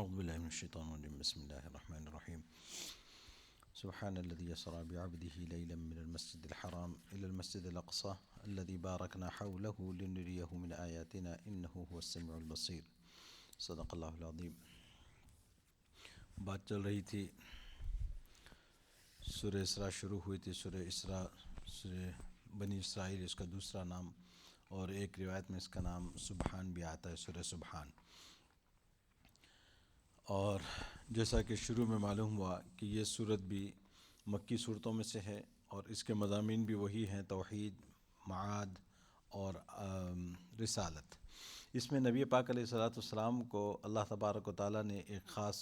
أعوذ بالله من الشيطان الرجيم بسم الله الرحمن الرحيم سبحان الذي يسرى بعبده ليلا من المسجد الحرام إلى المسجد الأقصى الذي باركنا حوله لنريه من آياتنا إنه هو السميع البصير صدق اللہ العظیم۔ بات چل رہی تھی، سورہ اسراء شروع ہوئی تھی۔ سورہ اسراء سورہ بنی اسرائیل اس کا دوسرا نام، اور ایک روایت میں اس کا نام سبحان بھی آتا ہے، سورہ سبحان۔ اور جیسا کہ شروع میں معلوم ہوا کہ یہ صورت بھی مکی صورتوں میں سے ہے، اور اس کے مضامین بھی وہی ہیں، توحید، معاد اور رسالت۔ اس میں نبی پاک علیہ السلام کو اللہ تبارک و تعالیٰ نے ایک خاص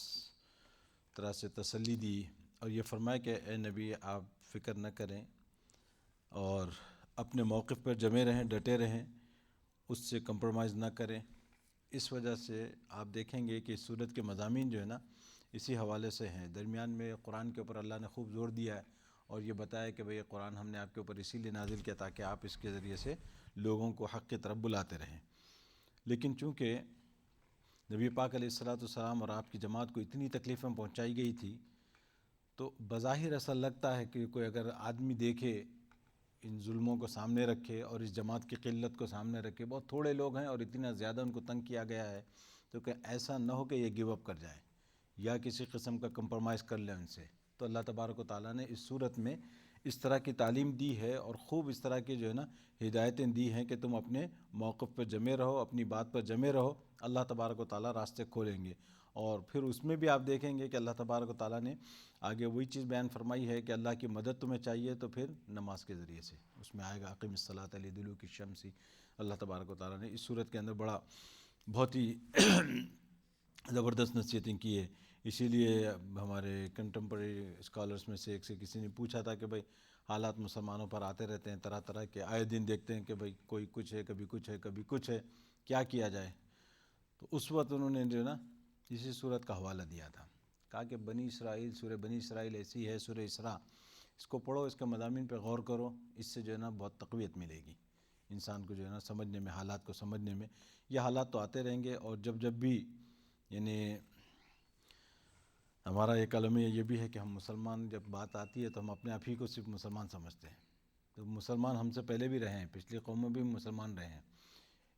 طرح سے تسلی دی، اور یہ فرمایا کہ اے نبی آپ فکر نہ کریں اور اپنے موقف پر جمے رہیں، ڈٹے رہیں، اس سے کمپرومائز نہ کریں۔ اس وجہ سے آپ دیکھیں گے کہ سورت کے مضامین جو ہے نا اسی حوالے سے ہیں۔ درمیان میں قرآن کے اوپر اللہ نے خوب زور دیا ہے اور یہ بتایا کہ بھئی قرآن ہم نے آپ کے اوپر اسی لیے نازل کیا تاکہ آپ اس کے ذریعے سے لوگوں کو حق کی طرف بلاتے رہیں۔ لیکن چونکہ نبی پاک علیہ السلام اور آپ کی جماعت کو اتنی تکلیفیں پہنچائی گئی تھی، تو بظاہر ایسا لگتا ہے کہ کوئی اگر آدمی دیکھے، ان ظلموں کو سامنے رکھے اور اس جماعت کی قلت کو سامنے رکھے، بہت تھوڑے لوگ ہیں اور اتنا زیادہ ان کو تنگ کیا گیا ہے، تو کہ ایسا نہ ہو کہ یہ گیو اپ کر جائیں یا کسی قسم کا کمپرومائز کر لیں ان سے۔ تو اللہ تبارک و تعالیٰ نے اس صورت میں اس طرح کی تعلیم دی ہے اور خوب اس طرح کی جو ہے نا ہدایتیں دی ہیں کہ تم اپنے موقف پر جمے رہو، اپنی بات پر جمے رہو، اللہ تبارک و تعالیٰ راستے کھولیں گے۔ اور پھر اس میں بھی آپ دیکھیں گے کہ اللہ تبارک و تعالیٰ نے آگے وہی چیز بیان فرمائی ہے کہ اللہ کی مدد تمہیں چاہیے تو پھر نماز کے ذریعے سے، اس میں آئے گا اقیم الصلاۃ لدلوک الشمس۔ اللہ تبارک و تعالیٰ نے اس صورت کے اندر بہت ہی زبردست نصیحتیں کی ہے۔ اسی لیے ہمارے کنٹمپریری اسکالرس میں سے ایک سے کسی نے پوچھا تھا کہ بھئی حالات مسلمانوں پر آتے رہتے ہیں، طرح طرح کے، آئے دن دیکھتے ہیں کہ بھئی کوئی کچھ ہے، کبھی کچھ ہے، کبھی کچھ ہے، کیا کیا جائے؟ تو اس وقت انہوں نے جو ہے نا اسی صورت کا حوالہ دیا تھا، کہا کہ بنی اسرائیل، سورہ بنی اسرائیل ایسی ہے، سورہ اسراء، اس کو پڑھو، اس کے مضامین پہ غور کرو، اس سے جو ہے نا بہت تقویت ملے گی انسان کو جو ہے نا سمجھنے میں، حالات کو سمجھنے میں۔ یہ حالات تو آتے رہیں گے، اور جب بھی یعنی ہمارا ایک عالم یہ بھی ہے کہ ہم مسلمان جب بات آتی ہے تو ہم اپنے آپ ہی کو صرف مسلمان سمجھتے ہیں۔ تو مسلمان ہم سے پہلے بھی رہے ہیں، پچھلی قوموں بھی مسلمان رہے ہیں،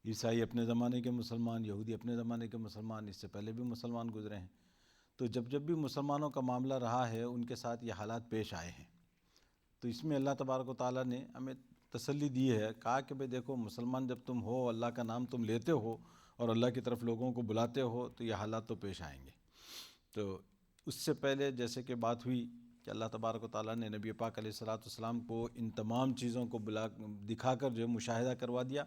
عیسائی اپنے زمانے کے مسلمان، یہودی اپنے زمانے کے مسلمان، اس سے پہلے بھی مسلمان گزرے ہیں۔ تو جب بھی مسلمانوں کا معاملہ رہا ہے ان کے ساتھ یہ حالات پیش آئے ہیں۔ تو اس میں اللہ تبارک و تعالیٰ نے ہمیں تسلی دی ہے، کہا کہ بھئی دیکھو مسلمان جب تم ہو، اللہ کا نام تم لیتے ہو اور اللہ کی طرف لوگوں کو بلاتے ہو، تو یہ حالات تو پیش آئیں گے۔ تو اس سے پہلے جیسے کہ بات ہوئی کہ اللہ تبارک و تعالیٰ نے نبی پاک علیہ السلام کو ان تمام چیزوں کو دکھا کر جو مشاہدہ کروا دیا،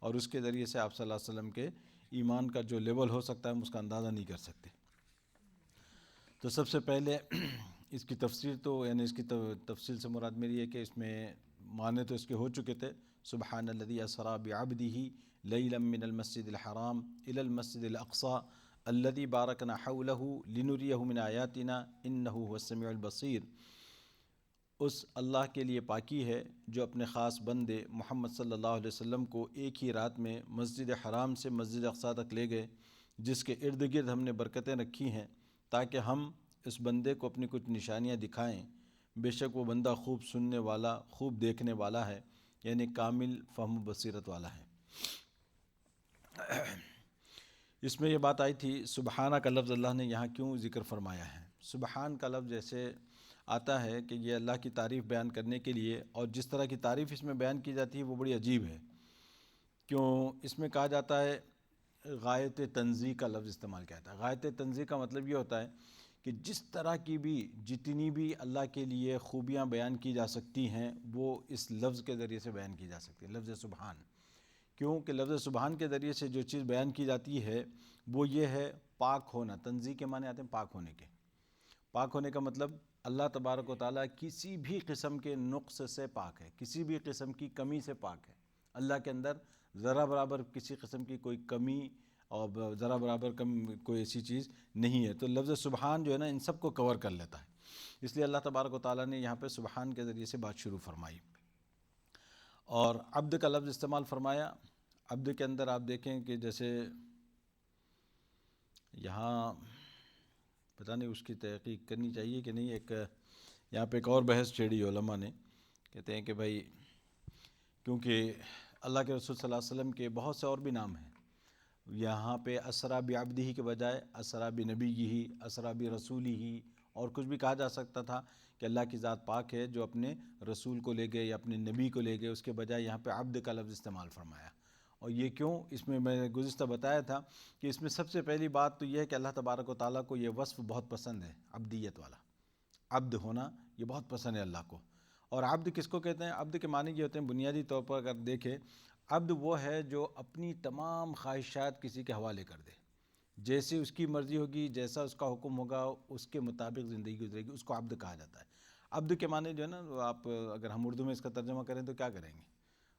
اور اس کے ذریعے سے آپ صلی اللہ علیہ وسلم کے ایمان کا جو لیول ہو سکتا ہے ہم اس کا اندازہ نہیں کر سکتے۔ تو سب سے پہلے اس کی تفسیر تو یعنی اس کی تفصیل سے مراد میری ہے کہ اس میں معنی تو اس کے ہو چکے تھے، سبحان الذی اسریٰ بعبدہ لیلا من المسجد الحرام الی المسجد الاقصی الذی بارکنا حولہ لنریہ من آیاتنا انہ هو السمیع البصیر۔ اس اللہ کے لیے پاکی ہے جو اپنے خاص بندے محمد صلی اللہ علیہ وسلم کو ایک ہی رات میں مسجد حرام سے مسجد اقصی تک لے گئے، جس کے ارد گرد ہم نے برکتیں رکھی ہیں تاکہ ہم اس بندے کو اپنی کچھ نشانیاں دکھائیں۔ بے شک وہ بندہ خوب سننے والا، خوب دیکھنے والا ہے، یعنی کامل فہم و بصیرت والا ہے۔ اس میں یہ بات آئی تھی سبحانہ کا لفظ اللہ نے یہاں کیوں ذکر فرمایا ہے۔ سبحان کا لفظ جیسے آتا ہے کہ یہ اللہ کی تعریف بیان کرنے کے لیے، اور جس طرح کی تعریف اس میں بیان کی جاتی ہے وہ بڑی عجیب ہے۔ کیوں اس میں کہا جاتا ہے غایت تنزیہ کا لفظ استعمال کیا جاتا ہے۔ غایت تنزیہ کا مطلب یہ ہوتا ہے کہ جس طرح کی بھی جتنی بھی اللہ کے لیے خوبیاں بیان کی جا سکتی ہیں وہ اس لفظ کے ذریعے سے بیان کی جا سکتی ہے، لفظ سبحان۔ کیونکہ لفظ سبحان کے ذریعے سے جو چیز بیان کی جاتی ہے وہ یہ ہے پاک ہونا۔ تنزیہ کے معنی آتے ہیں پاک ہونے کے۔ پاک ہونے کا مطلب اللہ تبارک و تعالیٰ کسی بھی قسم کے نقص سے پاک ہے، کسی بھی قسم کی کمی سے پاک ہے۔ اللہ کے اندر ذرا برابر کسی قسم کی کوئی کمی اور ذرا برابر کوئی ایسی چیز نہیں ہے۔ تو لفظ سبحان جو ہے نا ان سب کو کور کر لیتا ہے، اس لیے اللہ تبارک و تعالیٰ نے یہاں پہ سبحان کے ذریعے سے بات شروع فرمائی۔ اور عبد کا لفظ استعمال فرمایا۔ عبد کے اندر آپ دیکھیں کہ جیسے یہاں پتہ نہیں اس کی تحقیق کرنی چاہیے کہ نہیں. ایک یہاں پہ ایک اور بحث چھیڑی علماء نے، کہتے ہیں کہ بھائی کیونکہ اللہ کے رسول صلی اللہ علیہ وسلم کے بہت سے اور بھی نام ہیں، یہاں پہ اسرا بعبدہ کے بجائے اسرا بنبیہ، اسرا برسولہ اور کچھ بھی کہا جا سکتا تھا کہ اللہ کی ذات پاک ہے جو اپنے رسول کو لے گئے یا اپنے نبی کو لے گئے، اس کے بجائے یہاں پہ عبد کا لفظ استعمال فرمایا. اور یہ کیوں؟ اس میں نے گزشتہ بتایا تھا کہ اس میں سب سے پہلی بات تو یہ ہے کہ اللہ تبارک و تعالیٰ کو یہ وصف بہت پسند ہے، عبدیت والا، عبد ہونا یہ بہت پسند ہے اللہ کو. اور عبد کس کو کہتے ہیں؟ عبد کے معنی یہ ہوتے ہیں بنیادی طور پر اگر دیکھیں، عبد وہ ہے جو اپنی تمام خواہشات کسی کے حوالے کر دے، جیسے اس کی مرضی ہوگی، جیسا اس کا حکم ہوگا اس کے مطابق زندگی گزرے گی، اس کو عبد کہا جاتا ہے. عبد کے معنی جو ہے نا، آپ اگر ہم اردو میں اس کا ترجمہ کریں تو کیا کریں گے؟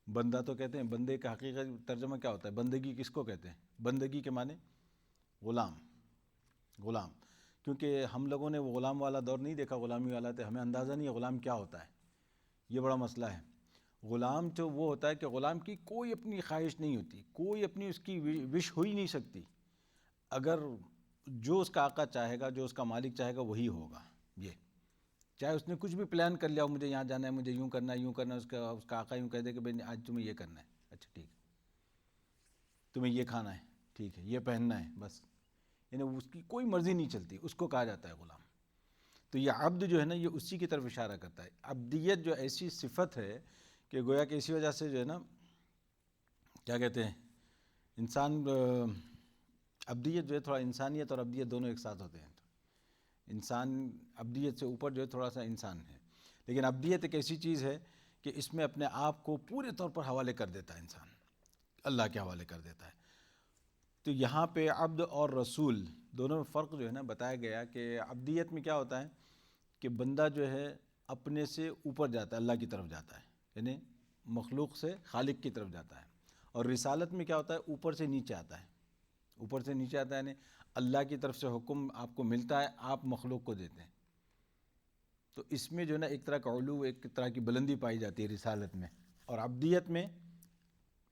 بندہ تو کہتے ہیں، بندے کا حقیقت ترجمہ کیا ہوتا ہے؟ بندگی کس کو کہتے ہیں؟ بندگی کے معنی غلام، غلام. کیونکہ ہم لوگوں نے وہ غلام والا دور نہیں دیکھا، غلامی والا، تو ہمیں اندازہ نہیں ہے غلام کیا ہوتا ہے. یہ بڑا مسئلہ ہے. غلام تو وہ ہوتا ہے کہ غلام کی کوئی اپنی خواہش نہیں ہوتی، کوئی اپنی اس کی وش ہو ہی نہیں سکتی. اگر جو اس کا آقا چاہے گا، جو اس کا مالک چاہے گا وہی ہوگا. یہ چاہے اس نے کچھ بھی پلان کر لیا ہو، مجھے یہاں جانا ہے، مجھے یوں کرنا ہے، یوں کرنا ہے، اس کا آقا یوں کہہ دے کہ بھائی آج تمہیں یہ کرنا ہے، اچھا ٹھیک ہے، تمہیں یہ کھانا ہے، ٹھیک ہے، یہ پہننا ہے، بس. یعنی اس کی کوئی مرضی نہیں چلتی، اس کو کہا جاتا ہے غلام. تو یہ عبد جو ہے نا، یہ اسی کی طرف اشارہ کرتا ہے. عبدیت جو ایسی صفت ہے کہ گویا کہ اسی وجہ سے جو ہے نا، کیا کہتے ہیں، انسان عبدیت جو ہے تھوڑا انسانیت اور عبدیت دونوں ایک ساتھ ہوتے ہیں. انسان عبدیت سے اوپر جو ہے تھوڑا سا انسان ہے، لیکن عبدیت ایک ایسی چیز ہے کہ اس میں اپنے آپ کو پورے طور پر حوالے کر دیتا ہے انسان، اللہ کے حوالے کر دیتا ہے. تو یہاں پہ عبد اور رسول دونوں میں فرق جو ہے نا بتایا گیا کہ عبدیت میں کیا ہوتا ہے کہ بندہ جو ہے اپنے سے اوپر جاتا ہے، اللہ کی طرف جاتا ہے، یعنی مخلوق سے خالق کی طرف جاتا ہے. اور رسالت میں کیا ہوتا ہے؟ اوپر سے نیچے آتا ہے، اوپر سے نیچے آتا ہے، یعنی اللہ کی طرف سے حکم آپ کو ملتا ہے، آپ مخلوق کو دیتے ہیں. تو اس میں جو ہے نا ایک طرح کا علو، ایک طرح کی بلندی پائی جاتی ہے رسالت میں. اور عبدیت میں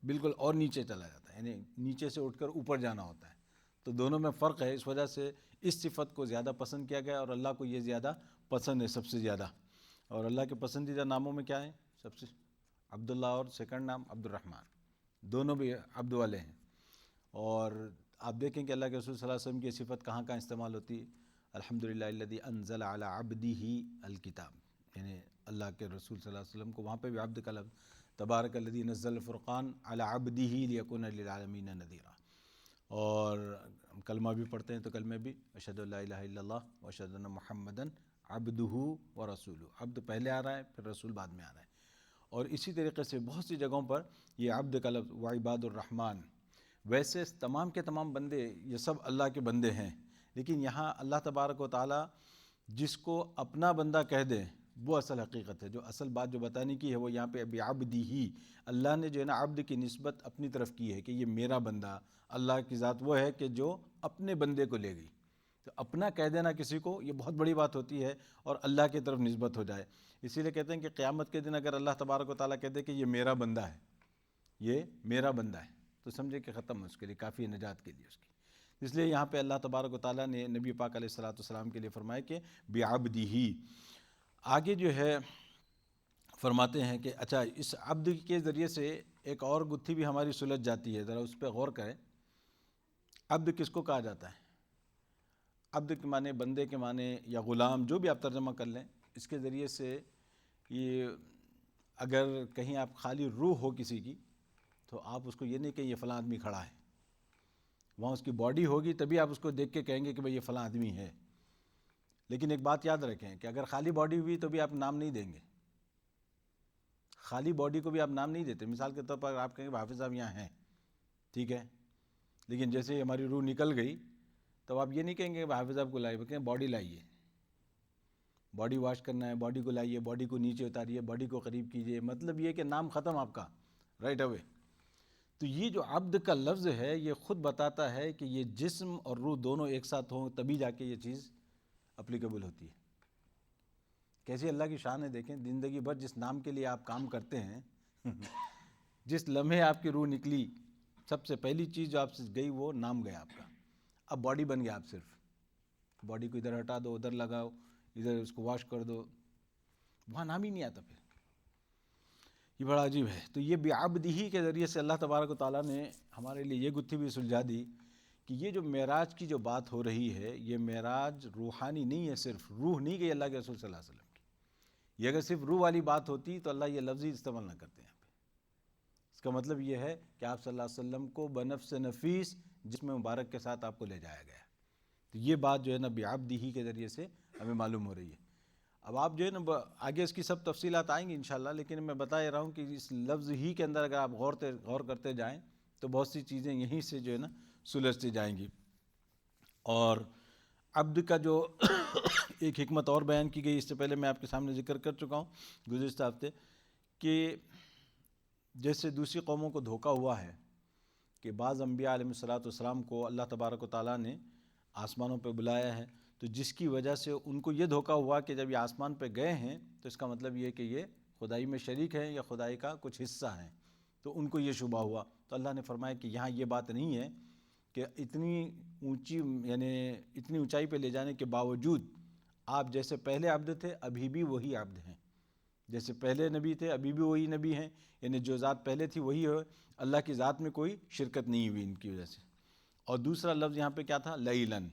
بالکل اور نیچے چلا جاتا ہے، یعنی نیچے سے اٹھ کر اوپر جانا ہوتا ہے. تو دونوں میں فرق ہے، اس وجہ سے اس صفت کو زیادہ پسند کیا گیا اور اللہ کو یہ زیادہ پسند ہے سب سے زیادہ. اور اللہ کے پسندیدہ ناموں میں کیا ہے؟ سب سے عبداللہ، اور سیکنڈ نام عبد الرحمن، دونوں بھی عبد والے ہیں. اور آپ دیکھیں کہ اللہ کے رسول صلی اللہ علیہ وسلم کی صفت کہاں کہاں استعمال ہوتی ہے؟ الحمدللہ الذی انزل علی عبدہ الکتاب، یعنی اللہ کے رسول صلی اللہ علیہ وسلم کو وہاں پہ بھی عبد کا لفظ، تبارک الذی نزل الفرقان علی عبدہ لیکون للعالمین نذیرا. اور کلمہ بھی پڑھتے ہیں تو کلمے بھی اشہد ان لا الہ الا اللہ و اشہد ان محمدً عبدہ و رسولہ. عبد پہلے آ رہا ہے، پھر رسول بعد میں آ رہا ہے. اور اسی طریقے سے بہت سی جگہوں پر یہ عبد کا لفظ، وعباد الرحمن. ویسے تمام کے تمام بندے یہ سب اللہ کے بندے ہیں، لیکن یہاں اللہ تبارک و تعالیٰ جس کو اپنا بندہ کہہ دے وہ اصل حقیقت ہے. جو اصل بات جو بتانے کی ہے وہ یہاں پہ بعبدہ، اللہ نے جو ہے نا عبد کی نسبت اپنی طرف کی ہے کہ یہ میرا بندہ. اللہ کی ذات وہ ہے کہ جو اپنے بندے کو لے گئی. تو اپنا کہہ دینا کسی کو یہ بہت بڑی بات ہوتی ہے، اور اللہ کی طرف نسبت ہو جائے. اسی لیے کہتے ہیں کہ قیامت کے دن اگر اللہ تبارک و تعالیٰ کہہ دے کہ یہ میرا بندہ ہے، یہ میرا بندہ ہے، تو سمجھے کہ ختم، اس کے لیے کافی نجات کے لیے اس کی. اس لیے یہاں پہ اللہ تبارک و تعالیٰ نے نبی پاک علیہ الصلوۃ والسلام کے لیے فرمایا کہ بعبدہ. آگے جو ہے فرماتے ہیں کہ اچھا اس عبد کے ذریعے سے ایک اور گتھی بھی ہماری سلجھ جاتی ہے، ذرا اس پہ غور کریں. عبد کس کو کہا جاتا ہے؟ عبد کے معنی بندے کے معنی یا غلام، جو بھی آپ ترجمہ کر لیں. اس کے ذریعے سے یہ اگر کہیں آپ خالی روح ہو کسی کی تو آپ اس کو یہ نہیں کہ یہ فلاں آدمی کھڑا ہے، وہاں اس کی باڈی ہوگی تبھی آپ اس کو دیکھ کے کہیں گے کہ بھئی یہ فلاں آدمی ہے. لیکن ایک بات یاد رکھیں کہ اگر خالی باڈی ہوئی تو بھی آپ نام نہیں دیں گے، خالی باڈی کو بھی آپ نام نہیں دیتے. مثال کے طور پر آپ کہیں گے حافظ صاحب یہاں ہیں، ٹھیک ہے، لیکن جیسے ہی ہماری روح نکل گئی تو آپ یہ نہیں کہیں گے کہ حافظ صاحب کو لائیے، کہیں باڈی لائیے، باڈی واش کرنا ہے، باڈی کو لائیے، باڈی کو نیچے اتاریے، باڈی کو قریب کیجیے. مطلب یہ کہ نام ختم آپ کا رائٹ اوے. تو یہ جو عبد کا لفظ ہے یہ خود بتاتا ہے کہ یہ جسم اور روح دونوں ایک ساتھ ہوں تبھی جا کے یہ چیز اپلیکیبل ہوتی ہے. کیسی اللہ کی شان ہے، دیکھیں زندگی بھر جس نام کے لیے آپ کام کرتے ہیں جس لمحے آپ کی روح نکلی سب سے پہلی چیز جو آپ سے گئی وہ نام گیا آپ کا. اب باڈی بن گیا آپ صرف. باڈی کو ادھر ہٹا دو، ادھر لگاؤ، ادھر اس کو واش کر دو، وہاں نام ہی نہیں آتا پھر. یہ بڑا عجیب ہے. تو یہ بعبدہ کے ذریعے سے اللہ تبارک و تعالیٰ نے ہمارے لیے یہ گتھی بھی سلجھا دی کہ یہ جو معراج کی جو بات ہو رہی ہے، یہ معراج روحانی نہیں ہے، صرف روح نہیں گئی اللہ کے رسول صلی اللہ علیہ وسلم کی. یہ اگر صرف روح والی بات ہوتی تو اللہ یہ لفظ ہی استعمال نہ کرتے یہاں پہ. اس کا مطلب یہ ہے کہ آپ صلی اللہ علیہ وسلم کو بنفس نفیس جسم مبارک کے ساتھ آپ کو لے جایا گیا. تو یہ بات جو ہے نا بعبدہ کے ذریعے سے ہمیں معلوم ہو رہی ہے. اب آپ جو ہے نا آگے اس کی سب تفصیلات آئیں گی انشاءاللہ، لیکن میں بتا رہا ہوں کہ اس لفظ ہی کے اندر اگر آپ غور کرتے جائیں تو بہت سی چیزیں یہیں سے جو ہے نا سلجھتی جائیں گی. اور عبد کا جو ایک حکمت اور بیان کی گئی، اس سے پہلے میں آپ کے سامنے ذکر کر چکا ہوں گزشتہ ہفتے، کہ جیسے دوسری قوموں کو دھوکہ ہوا ہے کہ بعض انبیاء علیہ السلام کو اللہ تبارک و تعالیٰ نے آسمانوں پہ بلایا ہے، تو جس کی وجہ سے ان کو یہ دھوکہ ہوا کہ جب یہ آسمان پہ گئے ہیں تو اس کا مطلب یہ کہ یہ خدائی میں شریک ہیں یا خدائی کا کچھ حصہ ہیں، تو ان کو یہ شبہ ہوا. تو اللہ نے فرمایا کہ یہاں یہ بات نہیں ہے کہ اتنی اونچی، یعنی اتنی اونچائی پہ لے جانے کے باوجود آپ جیسے پہلے عبد تھے ابھی بھی وہی عبد ہیں، جیسے پہلے نبی تھے ابھی بھی وہی نبی ہیں، یعنی جو ذات پہلے تھی وہی ہے. اللہ کی ذات میں کوئی شرکت نہیں ہوئی ان کی وجہ سے. اور دوسرا لفظ یہاں پہ کیا تھا؟ لیلن.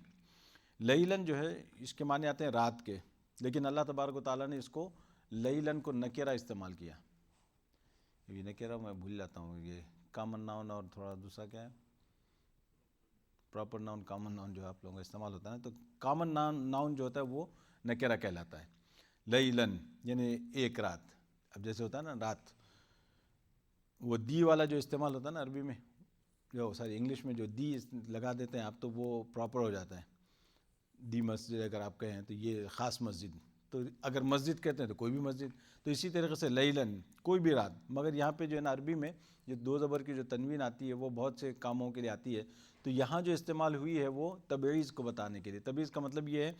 لیلن جو ہے اس کے معنی آتے ہیں رات کے، لیکن اللہ تبارک و تعالیٰ نے اس کو لیلن کو نکرہ استعمال کیا. یہ نکرہ میں بھول جاتا ہوں، یہ کامن ناؤن اور تھوڑا دوسرا کیا ہے، پراپر ناؤن کامن ناؤن جو آپ لوگوں کا استعمال ہوتا ہے نا، تو کامن ناؤن جو ہوتا ہے وہ نکرہ کہلاتا ہے. لیلن یعنی ایک رات. اب جیسے ہوتا ہے نا رات، وہ دی والا جو استعمال ہوتا ہے نا عربی میں، جو ساری انگلش میں جو دی لگا دیتے ہیں آپ، تو وہ پراپر ہو جاتا ہے. دی مسجد اگر آپ کہیں تو یہ خاص مسجد، تو اگر مسجد کہتے ہیں تو کوئی بھی مسجد. تو اسی طریقے سے لیلن کوئی بھی رات. مگر یہاں پہ جو ہے نا عربی میں یہ دو زبر کی جو تنوین آتی ہے وہ بہت سے کاموں کے لیے آتی ہے. تو یہاں جو استعمال ہوئی ہے وہ تبعیض کو بتانے کے لیے. تبعیض کا مطلب یہ ہے